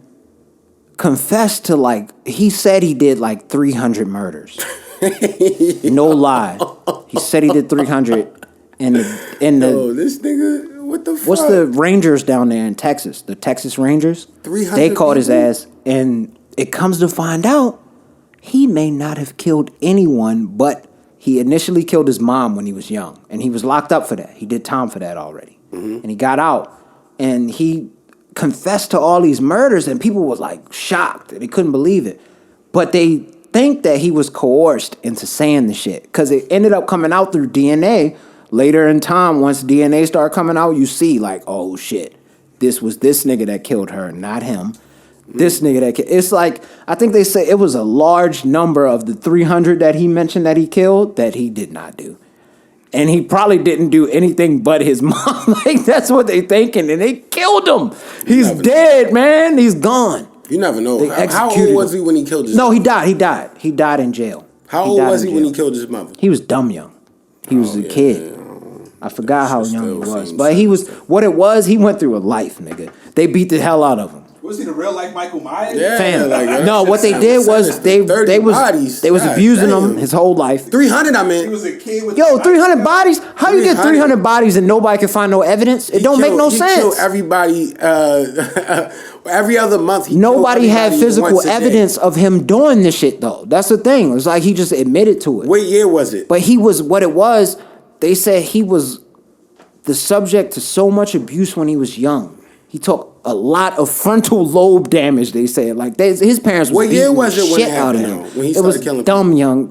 confessed to he said he did 300 murders. No lie. He said he did 300 in the Yo, this nigga, what the fuck? What's the Rangers down there in Texas? The Texas Rangers? 300 They caught his people? ass, and it comes to find out he may not have killed anyone, but he initially killed his mom when he was young, and he was locked up for that. He did time for that already. Mm-hmm. And he got out, and he confessed to all these murders, and people was shocked. They couldn't believe it. But they think that he was coerced into saying the shit, because it ended up coming out through DNA. Later in time, once DNA started coming out, you see, oh shit, this was this nigga that killed her, not him. This nigga that killed. It's I think they say it was a large number of the 300 that he mentioned that he killed that he did not do. And he probably didn't do anything but his mom. Like, that's what they thinking. And they killed him. He's dead, man. He's gone. You never know. How old was he when he killed his mother? No, he died. He died in jail. How old was he when he killed his mother? He was dumb young. He was a kid. I forgot how young he was. But he was, what it was, he went through a life, nigga. They beat the hell out of him. Was he the real life Michael Myers? Yeah, Fam. No, what they did was they was abusing him his whole life. 300, I mean. He was a kid with 300 bodies? How you get 300 bodies and nobody can find no evidence? It don't make no sense. He killed everybody every other month. Nobody had physical evidence of him doing this shit though. That's the thing. It was like he just admitted to it. What year was it? But what it was, they said he was the subject to so much abuse when he was young. He took a lot of frontal lobe damage. They said his parents. What year was it when it out of happened? him? When he started killing people? Dumb young,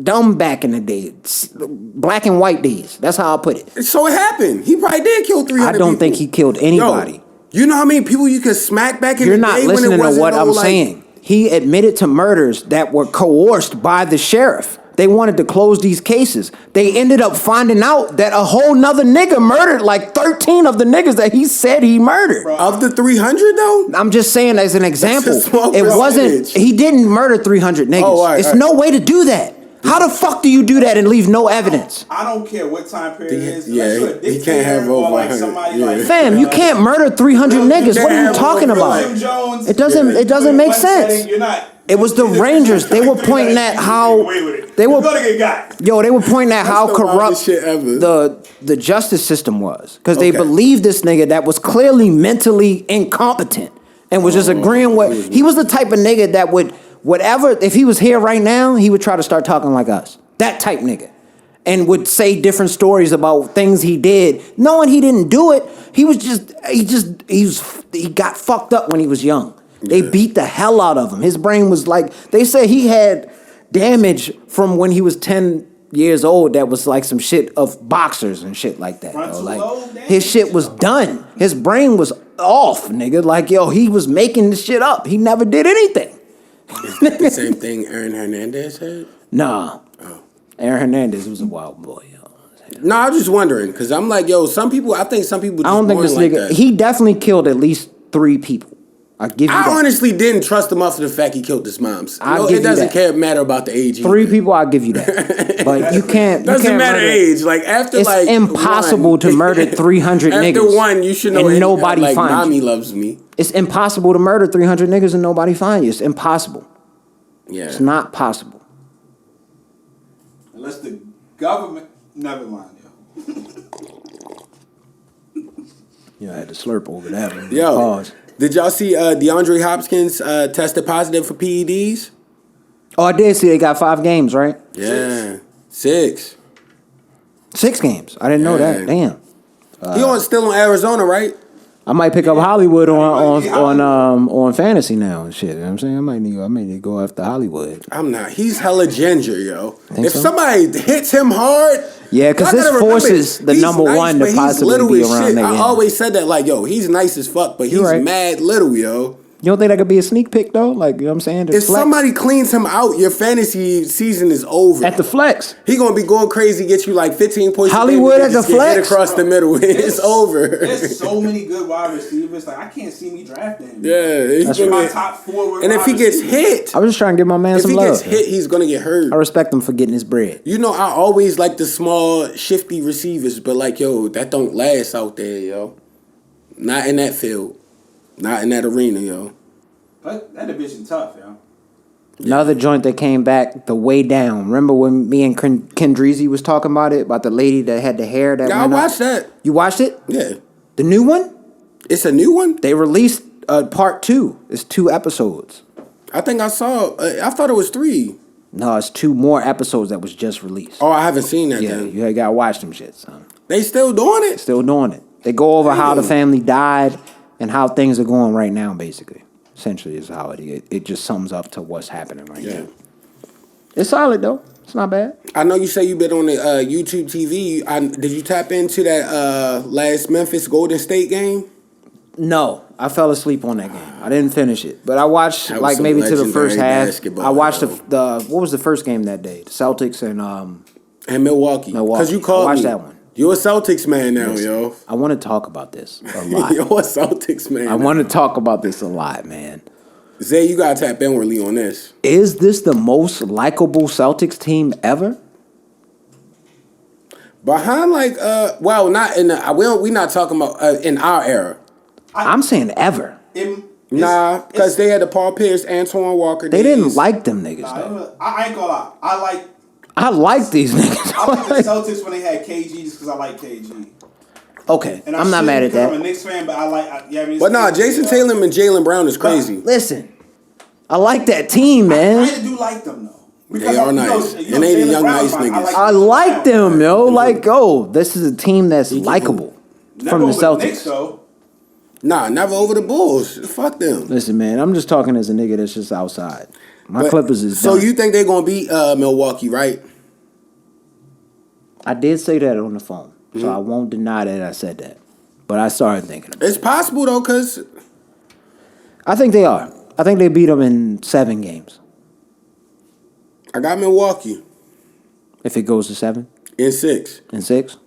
dumb back in the day, black and white days. That's how I put it. So it happened. He probably did kill 300. I don't think he killed anybody. Yo, you know how many people you could smack back in the day? You're not listening to what I'm saying. He admitted to murders that were coerced by the sheriff. They wanted to close these cases. They ended up finding out that a whole nother nigga murdered like 13 of the niggas that he said he murdered. Bro. Of the 300 though? I'm just saying as an example. It wasn't, he didn't murder 300 niggas. Oh, right, it's no way to do that. How the fuck do you do that and leave no evidence? I don't care what time period it is. Yeah, he can't have over 100. Fam, you can't murder 300 niggas. What are you talking about? It doesn't make sense. It was the Rangers. They were pointing at how they were pointing at how corrupt the justice system was because they believed this nigga that was clearly mentally incompetent and was just agreeing with. He was the type of nigga that would whatever if he was here right now, he would try to start talking like us. That type nigga. And would say different stories about things he did, knowing he didn't do it. He got fucked up when he was young. They beat the hell out of him. His brain was like, they said he had damage from when he was 10 years old that was like some shit of boxers and shit like that. His shit was done. His brain was off, nigga. Like, he was making this shit up. He never did anything. Is that the same thing Aaron Hernandez had? Nah. Oh. Aaron Hernandez was a wild boy, No, I'm just wondering, because I'm like, I think some people just I don't think this like nigga, that. he definitely killed at least 3 people. I honestly didn't trust him up for the fact he killed his moms. It doesn't matter about the age. 3 people, I'll give you that. But you can't. Doesn't matter age. Like after it's impossible to murder 300 niggas. After one, you should know. And nobody finds you. Mommy loves me. It's impossible to murder 300 niggas and nobody find you. It's impossible. Yeah, it's not possible. Unless the government. Never mind, I had to slurp over that one. Pause. Did y'all see DeAndre Hopkins tested positive for PEDs? Oh, I did see they got 5 games, right? Yeah. 6 games. I didn't know that. Damn. He still on Arizona, right? I might pick up Hollywood on fantasy now and shit. You know what I'm saying? I might need to go after Hollywood. I'm not. He's hella ginger, yo. If so? somebody hits him hard, yeah, because this forces the number one to possibly be around there. I always said that, like, he's nice as fuck, but he's mad little, yo. You don't think that could be a sneak pick though? Like, you know what I'm saying? If somebody cleans him out, your fantasy season is over. At the flex. He gonna be going crazy, get you like 15 points. Hollywood at the flex. Hit across the middle. It's over. There's so many good wide receivers. Like, I can't see me drafting him. Yeah. He's my top 4. And if he gets hit. I was just trying to give my man some love. If he gets hit, he's gonna get hurt. I respect him for getting his bread. I always like the small, shifty receivers, but like, that don't last out there, yo. Not in that field. Not in that arena, yo. But that division tough, yo. Another joint that came back, the way down. Remember when me and Kendreezy was talking about it? About the lady that had the hair that I watched that. You watched it? Yeah. The new one? It's a new one? They released part 2. It's 2 episodes. I think I saw, I thought it was 3. No, it's 2 more episodes that was just released. Oh, I haven't seen that then. You gotta watch them shit, son. They still doing it? Still doing it. They go over how the family died and how things are going right now, basically. Essentially is how it just sums up to what's happening right now. It's solid though. It's not bad. I know you say you've been on the YouTube TV. Did you tap into that last Memphis Golden State game? No, I fell asleep on that game. I didn't finish it, but I watched like maybe to the first half. I watched the what was the first game that day? The Celtics and And Milwaukee. Because you called me. Watch that one. You're a Celtics man now, yo. I want to talk about this a lot. You're a Celtics man. I want to talk about this a lot, man. Zay, you got to tap inwardly on this. Is this the most likable Celtics team ever? Behind not in the, we're not talking about in our era. I'm saying ever. Nah, because they had the Paul Pierce, Antoine Walker. They didn't like them niggas, though. I ain't gonna lie. I like these niggas. I like the Celtics when they had KG just because I like KG. Okay, and I'm not mad at that. I'm a Knicks fan, but But nah, Jason Tatum and Jaylen Brown is crazy. Listen, I like that team, man. I do like them, though. Because they are nice. And they the young, nice niggas. I like them, yo. Like, this is a team that's likable from the Celtics. Knicks, though. Nah, never over the Bulls. Fuck them. Listen, man, I'm just talking as a nigga that's just outside. My Clippers is done. So you think they're going to beat Milwaukee, right? I did say that on the phone, so I won't deny that I said that. But I started thinking about it. It's possible, though, because... I think they are. I think they beat them in 7 games. I got Milwaukee. If it goes to 7? In 6. In 6?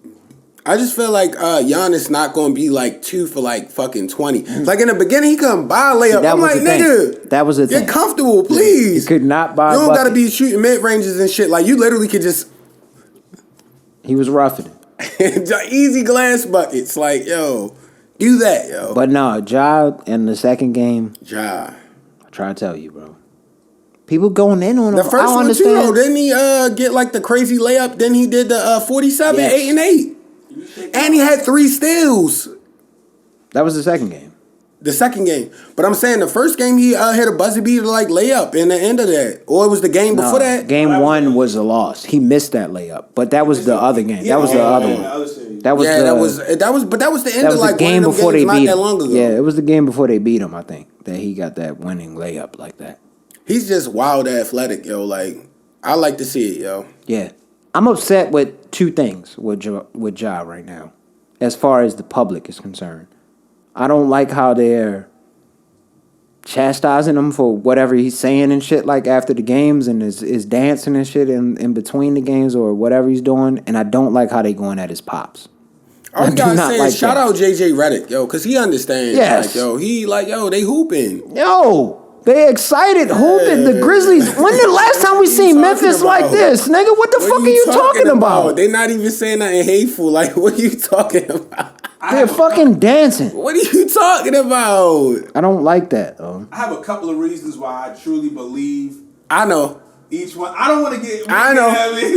I just feel like Giannis not going to be like 2 for like fucking 20. Like in the beginning, he couldn't buy a layup. I'm like, nigga, that was the thing. Get comfortable, please. He could not buy. You don't got to be shooting mid ranges and shit. Like you literally could just. He was roughing it. Easy glass buckets. Like do that, yo. But no, Ja in the second game. Ja, I try to tell you, bro. People going in on him. The first one too, though. Didn't he get like the crazy layup? Then he did the 47, 8 and 8. And he had 3 steals. That was the second game. The second game. But I'm saying the first game he hit a buzzer beater like layup in the end of that. Or it was the game before that. Game 1 was a loss. He missed that layup. But that was the other game. That was the other one. That was the end of like game before they beat him. That long ago. Yeah, it was the game before they beat him, I think. That he got that winning layup like that. He's just wild athletic, yo. Like, I like to see it, yo. Yeah. I'm upset with 2 things with Ja right now, as far as the public is concerned. I don't like how they're chastising him for whatever he's saying and shit like after the games and is dancing and shit in between the games or whatever he's doing. And I don't like how they going at his pops. All I gotta say is shout out JJ Redick, yo, because he understands. Yes. Like, they hooping. Yo. They excited, hooping. The Grizzlies. When the last time we seen Memphis like this, nigga? What the fuck are you talking about? They not even saying nothing hateful. Like, what are you talking about? They're fucking dancing. What are you talking about? I don't like that, though. I have a couple of reasons why I truly believe. I know. Each one. I don't want to get. I know.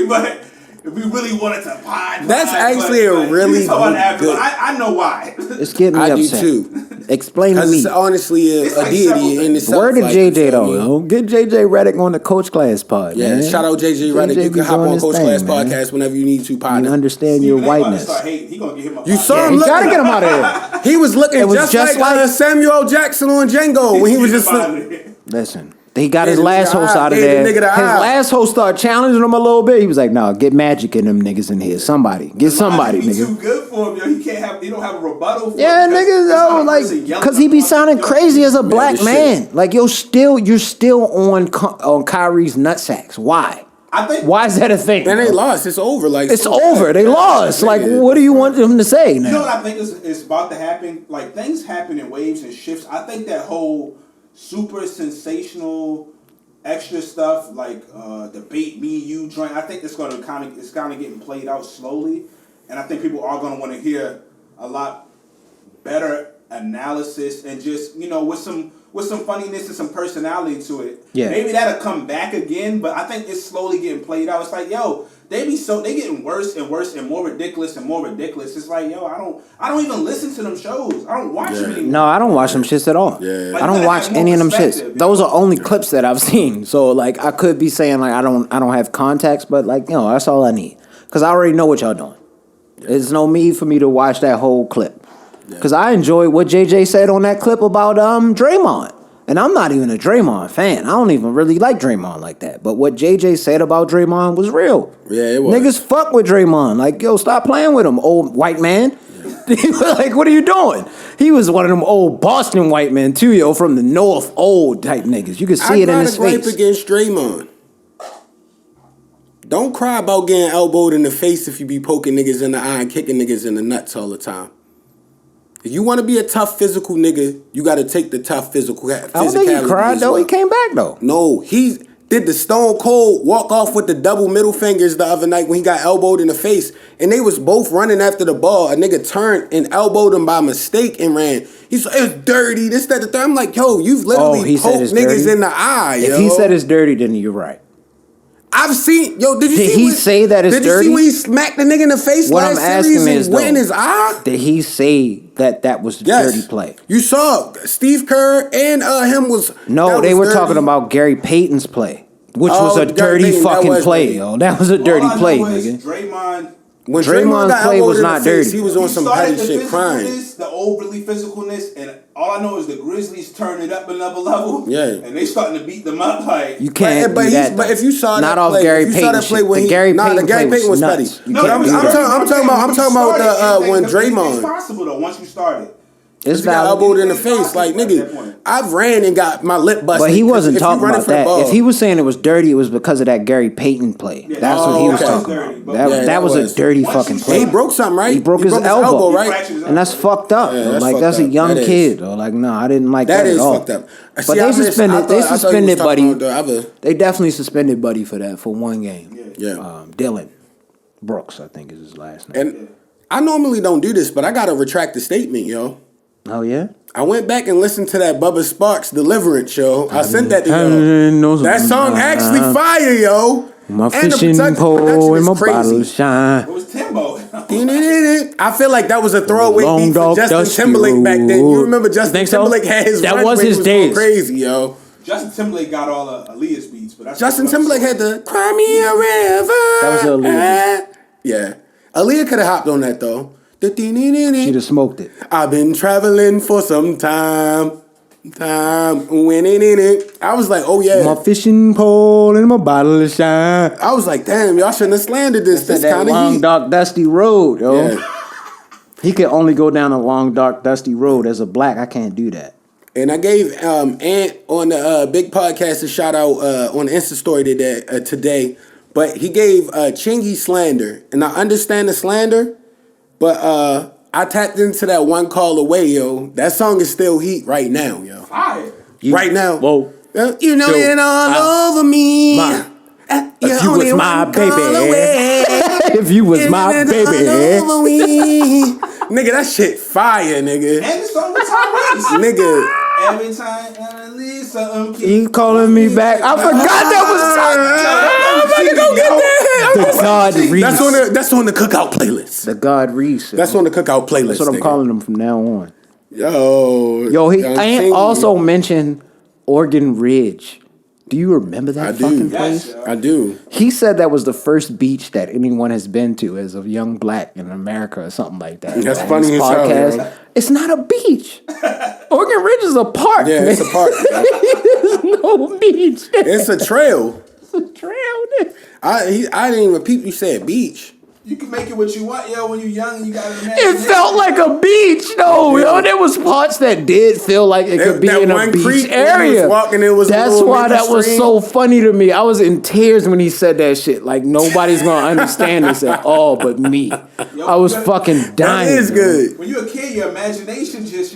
But if we really wanted to pod, that's actually a really good. I know why. It's getting me upset. I do too. Explain to me. It's honestly a deity in itself. Word to JJ though. Get JJ Redick on the Coach Class pod. Yeah, man. Shout out JJ Redick. You can hop on Coach Class podcast whenever you need to. Pod. You understand your whiteness. He gonna get him a you saw him. You gotta get him out of here. He was looking just like Samuel L. Jackson on Django when he was just. Listen. He got his last host out of there. His last host started challenging him a little bit. He was like, "No, get Magic in them niggas in here. Get somebody, nigga." Too good for him, yo. He don't have a rebuttal. For yeah, niggas, yo, like, cause he be sounding crazy as a black man. Like, you're still on Kyrie's nutsacks. Why? Why is that a thing? And they lost. It's over. Like it's over. They lost. Like, what do you want them to say now? You know what I think is about to happen? Like, things happen in waves and shifts. I think that whole super sensational extra stuff like debate me you joint. I think it's kind of getting played out slowly, and I think people are going to want to hear a lot better analysis and just with some funniness and some personality to it. Yeah, maybe that'll come back again, but I think it's slowly getting played out. It's like, yo, they getting worse and worse and more ridiculous and more ridiculous. It's like, yo, I don't even listen to them shows. I don't watch them anymore. No, I don't watch them shits at all. Yeah. I don't watch any of them shits. Those are only clips that I've seen. So like, I could be saying like I don't have context, but like, that's all I need because I already know what y'all doing. There's no need for me to watch that whole clip because I enjoyed what JJ said on that clip about Draymond. And I'm not even a Draymond fan. I don't even really like Draymond like that. But what JJ said about Draymond was real. Yeah, it was. Niggas fuck with Draymond. Like, yo, stop playing with him, old white man. Yeah. Like, what are you doing? He was one of them old Boston white men, too, yo, from the North, old type niggas. You can see it in his face. I got a gripe against Draymond. Don't cry about getting elbowed in the face if you be poking niggas in the eye and kicking niggas in the nuts all the time. If you want to be a tough physical nigga, you got to take the tough physicality. I don't think he cried though. He came back though. No, he did the Stone Cold walk off with the double middle fingers the other night when he got elbowed in the face, and they was both running after the ball. A nigga turned and elbowed him by mistake and ran. He's like, it's dirty. This, that, the third. I'm like, yo, you've literally poked niggas in the eye. If he said it's dirty, then you're right. I've seen, did he say that it's dirty? Did you see when he smacked the nigga in the face last series and went in his eye? Did he say that was dirty play? You saw Steve Kerr and him was... No, they were talking about Gary Payton's play, which was a dirty fucking play, yo. That was a dirty play, nigga. Draymond's play was not dirty. He was on some petty shit crying. The overly physicalness, and all I know is the Grizzlies turn it up another level. Yeah. And they starting to beat them up like... You can't do that. But if you saw not that off play... Gary Payton shit. The Gary Payton was petty. But I'm talking about when Draymond... It's possible though, once you started. It's got elbowed in the face. Like, nigga, I've ran and got my lip busted. But he wasn't talking about that. If he was saying it was dirty, it was because of that Gary Payton play. Yeah, that's what he was talking about. That was a dirty fucking play. He broke something, right? He broke his elbow, right? And that's fucked up. Yeah, that's a young kid. Like, no, I didn't like that at all. That is fucked up. But they suspended Buddy. They definitely suspended Buddy for that for one game. Yeah. Dylan Brooks, I think is his last name. And I normally don't do this, but I got to retract the statement, yo. Oh, yeah? I went back and listened to that Bubba Sparks Deliverance show. I sent that to y'all. That song actually fire, yo. My fishing pole and my bottle shine. It was Timbo. I feel like that was a throwaway beat for Justin Timberlake back then. You remember Justin Timberlake had his that run was when his he was days. Crazy, yo. Justin Timberlake got all of Aaliyah's beats, but that's Justin Timberlake had the Cry Me a River. That was Aaliyah. Yeah. Aaliyah could have hopped on that though. She'd have smoked it. I've been traveling for some time. Winning in it. I was like, oh yeah. My fishing pole and my bottle of shine. I was like, damn, y'all shouldn't have slandered this. This kind of long, dark, dusty road, yo. Yeah. He could only go down a long, dark, dusty road. As a black, I can't do that. And I gave Ant on the big podcast a shout out on the Insta story today. But he gave Chingy slander. And I understand the slander. But I tapped into that One Call Away, yo. That song is still heat right now, yo. Fire. Right now. Whoa. You know it all over me. If you was my baby. If you was my baby. Nigga, that shit fire, nigga. And the song with Tyrese. Nigga. Every time I leave something. You calling me back? I forgot that was I'm about to go get that. The God Reese. That's on the cookout playlist. The God Reese. That's on the cookout playlist. That's what I'm calling him from now on. Yo, he ain't also mentioned Oregon Ridge. Do you remember that fucking place? Yes, I do. He said that was the first beach that anyone has been to as a young black in America or something like that. That's funny as hell. It's not a beach. Oregon Ridge is a park. Yeah, it's a park. There's no beach. It's a trail. It's a trail. I didn't even peep. You said beach. You can make it what you want, yo. When you're young, you got to imagine. It felt like a beach, though. Yo, there was parts that did feel like it could be in a beach area. That's why that was so funny to me. I was in tears when he said that shit. Like nobody's gonna understand this at all, but me. Yo, I was fucking dying. That is good. When you're a kid, your imagination just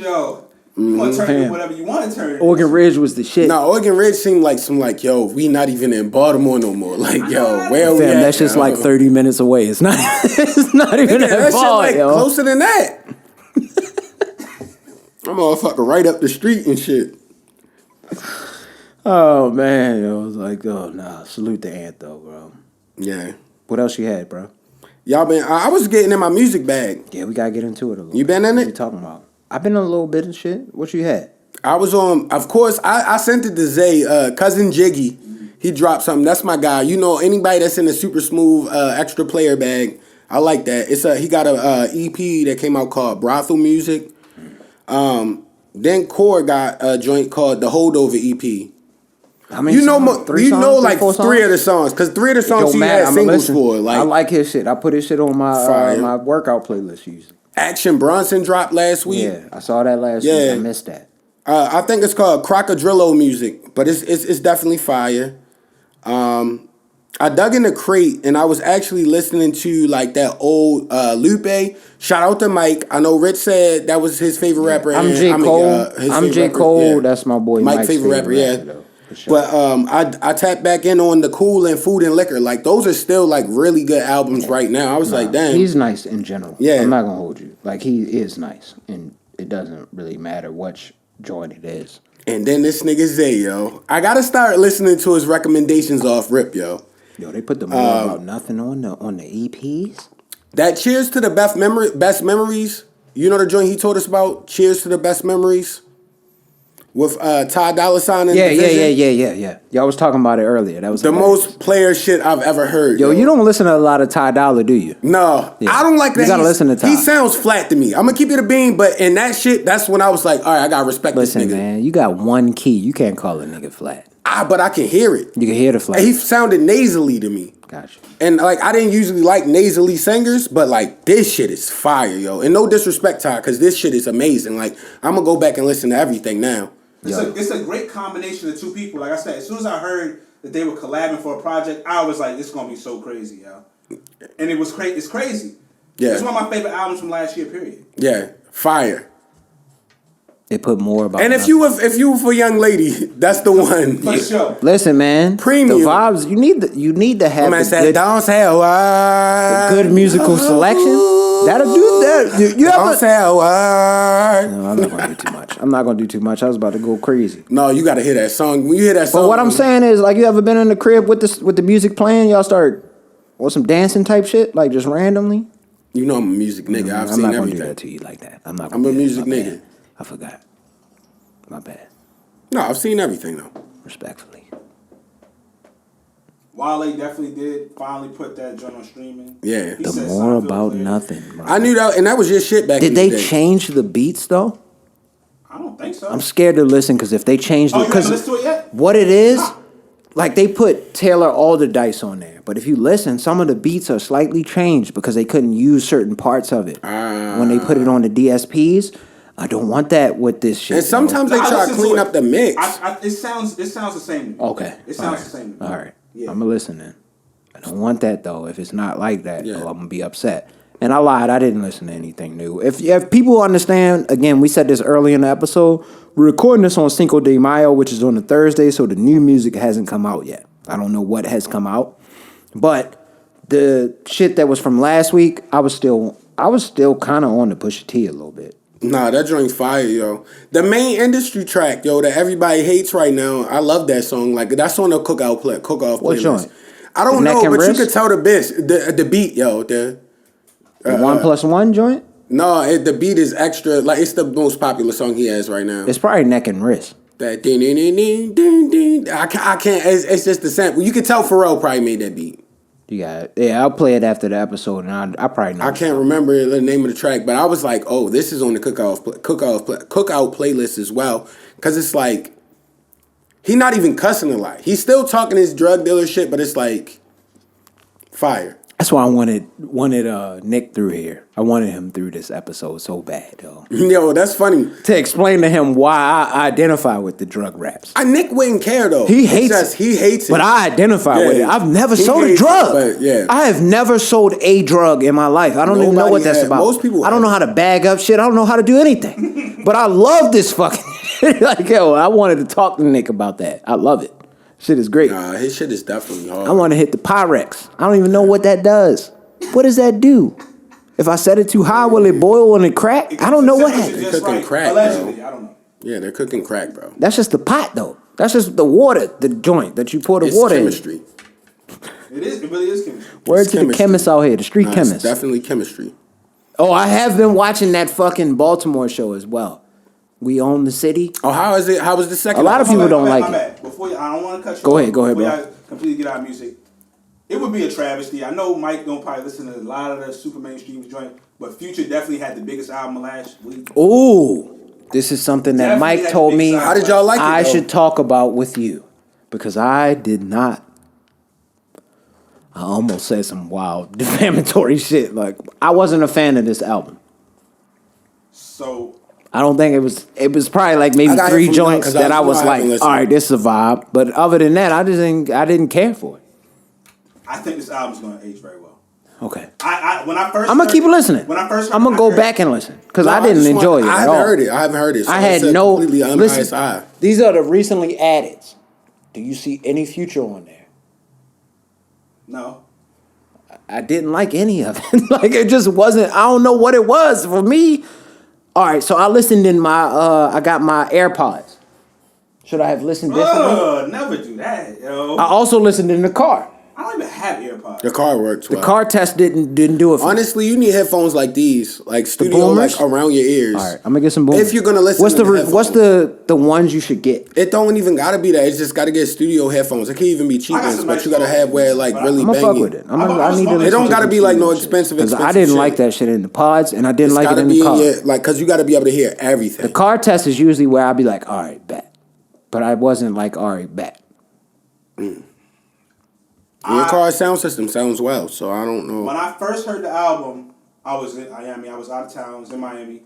you want to turn into whatever you want to turn. Oregon Ridge was the shit. No, Oregon Ridge seemed like yo, we not even in Baltimore no more. Like, yo, where we at? That's just like 30 minutes away. It's not even that far, shit, like, closer than that. I'm motherfucker right up the street and shit. Oh, man. I was like, oh, nah. Salute the Ant, though, bro. Yeah. What else you had, bro? Y'all been... I was getting in my music bag. Yeah, we got to get into it a little You been in it? What you talking about? I've been in a little bit of shit. What you had? I was on... Of course, I sent it to Zay. Cousin Jiggy. He dropped something. That's my guy. You know, anybody that's in a super smooth extra player bag, I like that. He got a EP that came out called Brothel Music. Then Core got a joint called the Holdover EP. How many songs? Three of the songs, because 3 of the songs he had singles for. Like, I like his shit. I put his shit on my my workout playlist usually. Action Bronson dropped last week. Yeah, I saw that last week. I missed that. I think it's called Crocodrillo Music, but it's definitely fire. I dug in the crate and I was actually listening to like that old Lupe. Shout out to Mike. I know Rich said that was his favorite rapper. I'm J. Cole. I'm J. Cole. Yeah. That's my boy Mike's favorite rapper. Yeah. Though, sure. But I tapped back in on the Cool and Food and Liquor. Like those are still like really good albums right now. I was like, damn. He's nice in general. Yeah. I'm not gonna hold you. Like he is nice, and it doesn't really matter which joint it is. And then this nigga Zay, yo. I gotta start listening to his recommendations off rip, yo. Yo, they put the More About Nothing on the EPs. That Cheers to the Best Memories. You know the joint he told us about? Cheers to the Best Memories? With Ty Dolla $ign and Yeah. Y'all was talking about it earlier. That was the most player shit I've ever heard. Yo, you don't listen to a lot of Ty Dolla, do you? No. Yeah. I don't like that. You gotta listen to Ty. He sounds flat to me. I'm gonna keep it a bean, but in that shit, that's when I was like, all right, I gotta respect this nigga. Listen, man, you got one key. You can't call a nigga flat. But I can hear it. You can hear the flat. He sounded nasally to me. Gotcha. And like I didn't usually like nasally singers, but like this shit is fire, yo. And no disrespect, Ty, because this shit is amazing. Like I'm gonna go back and listen to everything now. It's a great combination of two people. Like I said, as soon as I heard that they were collabing for a project, I was like, "It's gonna be so crazy, yo." And it was crazy. It's crazy. Yeah, it's one of my favorite albums from last year. Period. Yeah, fire. They put More About And Nothing. if you for young lady, that's the one. For sure. Listen, man. Premium. The vibes. You need to have a good musical selection. That'll do that. You ever? No, I'm not gonna do too much. I was about to go crazy. No, you gotta hear that song. When you hear that song. But what I'm saying is, like, you ever been in the crib with the music playing? Y'all start or some dancing type shit, like just randomly. You know I'm a music nigga. I've seen everything. I'm not gonna do that to you like that. I'm a music nigga. Bad. I forgot. My bad. No, I've seen everything though. Respectfully. Wale definitely did finally put that joint on streaming. Yeah. The More About Nothing. I knew that, and that was your shit back in the day. Did they change the beats though? I don't think so. I'm scared to listen because if they change you haven't listened to it yet? What it is, like they put Taylor Alderdice on there, but if you listen, some of the beats are slightly changed because they couldn't use certain parts of it when they put it on the DSPs. I don't want that with this shit. And sometimes they try to clean up the mix. It sounds the same to me. Okay. It sounds the same to me. All right. Yeah. I'm going to listen then. I don't want that though. If it's not like that, I'm going to be upset. And I lied. I didn't listen to anything new. If people understand, again, we said this early in the episode, we're recording this on Cinco de Mayo, which is on a Thursday, so the new music hasn't come out yet. I don't know what has come out. But the shit that was from last week, I was still kind of on the Pusha T a little bit. Nah, that joint's fire, yo. The main industry track, yo, that everybody hates right now. I love that song. Like that's on the cookoff playlist. What joint? I don't know, but you could tell the beat, yo. The 1+1 joint? No, the beat is extra. Like it's the most popular song he has right now. It's probably Neck and Wrist. That ding ding ding ding ding ding. I can't. It's just the sample. You can tell Pharrell probably made that beat. You got it. Yeah, I'll play it after the episode, and I probably know. I can't remember the name of the track, but I was like, oh, this is on the cookout playlist as well, because it's like he's not even cussing a lot. He's still talking his drug dealer shit, but it's like fire. That's why I wanted Nick through here. I wanted him through this episode so bad, though. Yo, that's funny. To explain to him why I identify with the drug raps. Nick wouldn't care, though. He hates it. But I identify with it. I've never sold a drug. I have never sold a drug in my life. I don't even know what that's about. Most people I don't know how to bag up shit. I don't know how to do anything. But I love this fucking shit. Like, yo, I wanted to talk to Nick about that. I love it. Shit is great. Nah, his shit is definitely hard. I want to hit the Pyrex. I don't even know what that does. What does that do? If I set it too high, will it boil and it crack? I don't know what happened. They're cooking crack, allegedly, I don't know. Yeah, they're cooking crack, bro. That's just the pot, though. That's just the water, the joint that you pour the water chemistry. in. It really is chemistry. Word to the chemists out here, the street chemists. It's definitely chemistry. Oh, I have been watching that fucking Baltimore show as well. We Own the City. Oh, how is it? How was the second? A lot of people don't like it. Before I don't want to cut you Go off. ahead, bro. Before I completely get out of music. It would be a travesty. I know Mike don't probably listen to a lot of the super mainstream joint, but Future definitely had the biggest album last week. Ooh, this is something that Definitely Mike told me. How did y'all like it? I should talk about with you because I did not. I almost said some wild defamatory shit. Like I wasn't a fan of this album. So I don't think it was. It was probably like maybe 3 joints that I was like, all right, this is a vibe. But other than that, I didn't care for it. I think this album's going to age very well. Okay. When I first I'm gonna keep listening. When I first heard I'm gonna go back and listen because I didn't enjoy it. I haven't heard it. So I had no. Listen, these are the recently added. Do you see any Future on there? No. I didn't like any of it. Like it just wasn't. I don't know what it was for me. All right, so I listened in my. I got my AirPods. Should I have listened differently? Never do that, yo. I also listened in the car. I don't even have AirPods. The car works well. The car test didn't do it for me. Honestly, you need headphones like these, like studio, like around your ears. All right, I'm gonna get some boomers. If you're gonna listen, what's the ones you should get? It don't even gotta be that. It's just gotta get studio headphones. It can even be cheap ones, but you gotta have where like really I'm gonna fuck with it. I need to. It don't gotta be like no expensive. Because I didn't like that shit in the pods, and I didn't like it in the car. Like, cause you gotta be able to hear everything. The car test is usually where I'd be like, all right, bet, but I wasn't like, all right, bet. Your car sound system sounds well, so I don't know. When I first heard the album, I was in Miami. I was out of town. I was in Miami.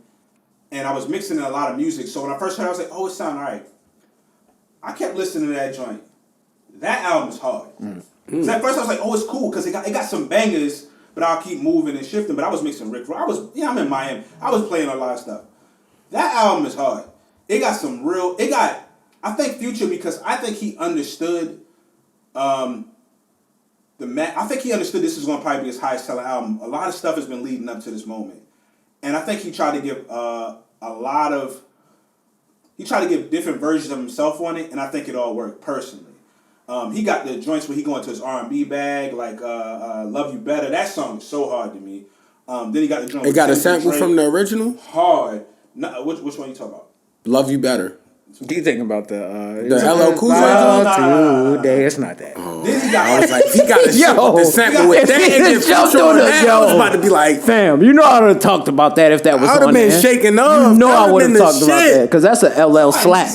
And I was mixing in a lot of music. So when I first heard it, I was like, oh, it sounds all right. I kept listening to that joint. That album's hard. So at first I was like, oh, it's cool because it got some bangers, but I'll keep moving and shifting. But I was mixing Rick Ross. I'm in Miami. I was playing a lot of stuff. That album is hard. It got some real... I think Future, because I think he understood... I think he understood this is going to probably be his highest selling album. A lot of stuff has been leading up to this moment. And I think he tried to give different versions of himself on it, and I think it all worked personally. He got the joints where he go into his R&B bag, like Love You Better. That song is so hard to me. Then he got the joint. It got a sample from the original? Hard. No, which one you talking about? Love You Better. Do you think about the LL Cool J? No, it's not that. I was like, he got a sample with that and Future on that. I was about to be like, fam, you know I would have talked about that if that was on there. I would have been shaking up. You know I would have talked about that because that's an LL slap.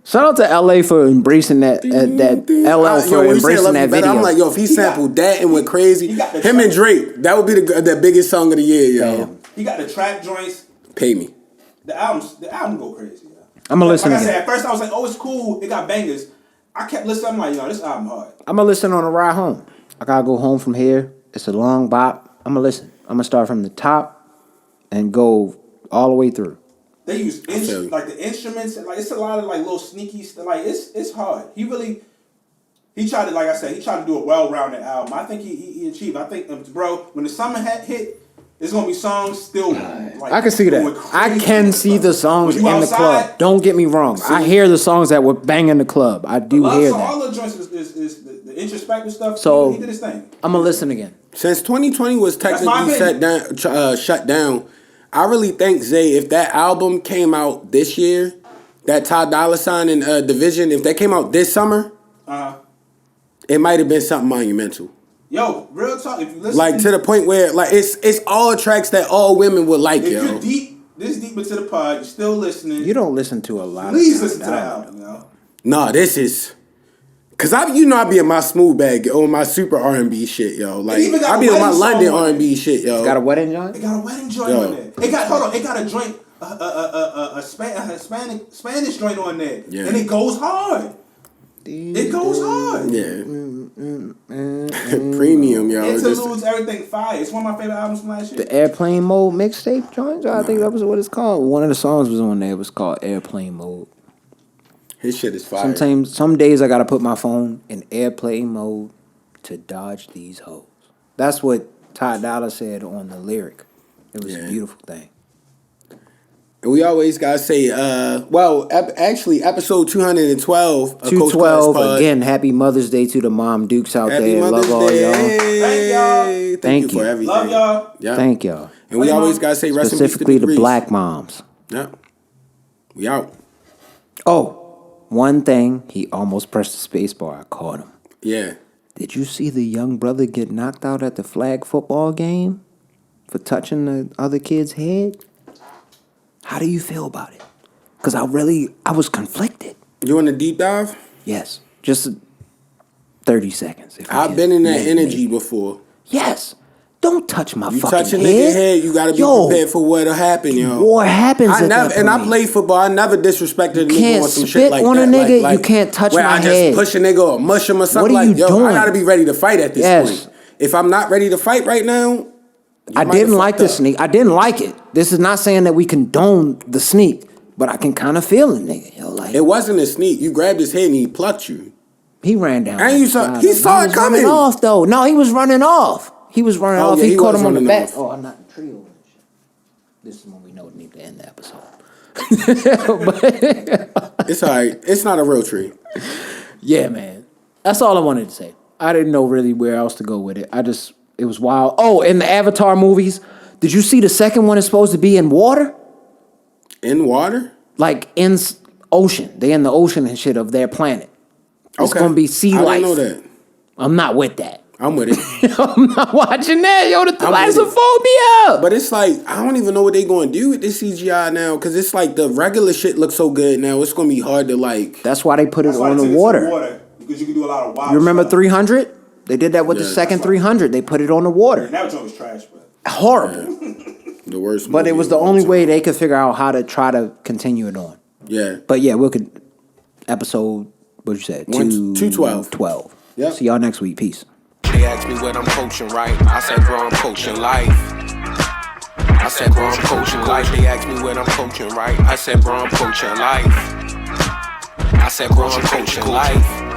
Shout out to LA for embracing that. LL for embracing that video. I'm like, yo, if he sampled that and went crazy, him and Drake, that would be the biggest song of the year, yo. He got the trap joints. Pay me. The album go crazy. Yeah. I'm gonna listen. Like I said, at first I was like, "Oh, it's cool. It got bangers." I kept listening. I'm like, "Yo, this album hard." I'm gonna listen on the ride home. I gotta go home from here. It's a long bop. I'm gonna listen. I'm gonna start from the top and go all the way through. They use like the instruments. Like it's a lot of like little sneaky stuff. Like it's hard. He tried to, like I said, he tried to do a well-rounded album. I think he achieved. I think, bro, when the summer hit. There's gonna be songs still. Like, I can see that. I can see the songs in the club. Don't get me wrong. See, I hear the songs that were banging the club. I do hear that. All the joints is the introspective stuff. So he did his thing. I'm gonna listen again. Since 2020 was technically shut down, I really think Zay, if that album came out this year, that Ty Dolla $ign and Division, if that came out this summer, it might have been something monumental. Yo, real talk. If you listen, like to the point where like it's all tracks that all women would like. If you're this deep into the pod, you're still listening. You don't listen to a lot. Please listen to that album, yo. Nah, this is cause I be in my smooth bag on my super R&B shit, yo. Like I be on my London R&B shit, yo. It's got a wedding joint. It got a wedding joint on there. It got a joint, a Spanish joint on there, and it goes hard. It goes hard. Yeah. Premium, yo. Interludes, everything fire. It's one of my favorite albums from last year. The Airplane Mode mixtape joint? I think that was what it's called. One of the songs was on there. It was called Airplane Mode. His shit is fire. Some days I gotta put my phone in airplane mode to dodge these hoes. That's what Ty Dolla said on the lyric. It was a beautiful thing. And we always gotta say, actually, episode 212. 212 again. Happy Mother's Day to the mom Dukes out happy there. Mother's Love all Day. y'all. Thank you for everything. Love y'all. Yeah. Thank y'all. And we always gotta say, rest in peace to specifically the Grease. black moms. Yep. We out. Oh, one thing. He almost pressed the space bar. I caught him. Yeah. Did you see the young brother get knocked out at the flag football game for touching the other kid's head? How do you feel about it? Because I was conflicted. You want a deep dive? Yes. Just 30 seconds. I've been in that energy before. Yes. Don't touch my fucking touch a head. nigga head, you gotta be prepared for what'll happen, yo. What happens at that point? And I played football. I never disrespected a nigga on some spit shit like on that. a nigga, like, you can't touch where my I head. just push a nigga or mush him or something. What are you doing? I gotta be ready to fight at this point. If I'm not ready to fight right now, I didn't like the sneak. I didn't like it. This is not saying that we condone the sneak, but I can kind of feel it, nigga. Yo, like, it wasn't a sneak. You grabbed his head and he plucked you. He ran down. And he saw it coming. Running off though. No, he was running off. He was running off. Yeah, he caught him on the back. Off. Oh, I'm not trio. This is when we know we need to end the episode. It's all right. It's not a real tree. Yeah, man. That's all I wanted to say. I didn't know really where else to go with it. It was wild. Oh, in the Avatar movies, did you see the second one is supposed to be in water? In water? Like in ocean. They in the ocean and shit of their planet. It's going to be sea life. I didn't know that. I'm not with that. I'm with it. I'm not watching that, yo. The thalassophobia. But it's like, I don't even know what they going to do with this CGI now, because it's like the regular shit looks so good now. It's going to be hard to like. That's why they put it on the water. Because you can do a lot of wild. You remember stuff. 300? They did that with the second 300. They put it on the water. And that joke was trash, but horrible. The worst. But it was the only way they could figure out how to try to continue it on. Yeah. But yeah, we could episode. What you said? 212. 12. Yeah. See y'all next week. Peace. They asked me what I'm coaching, right? I said, bro, I'm coaching life. I said, bro, I'm coaching life. They asked me what I'm coaching, right? I said, bro, I'm coaching life. I said, bro, I'm coaching life.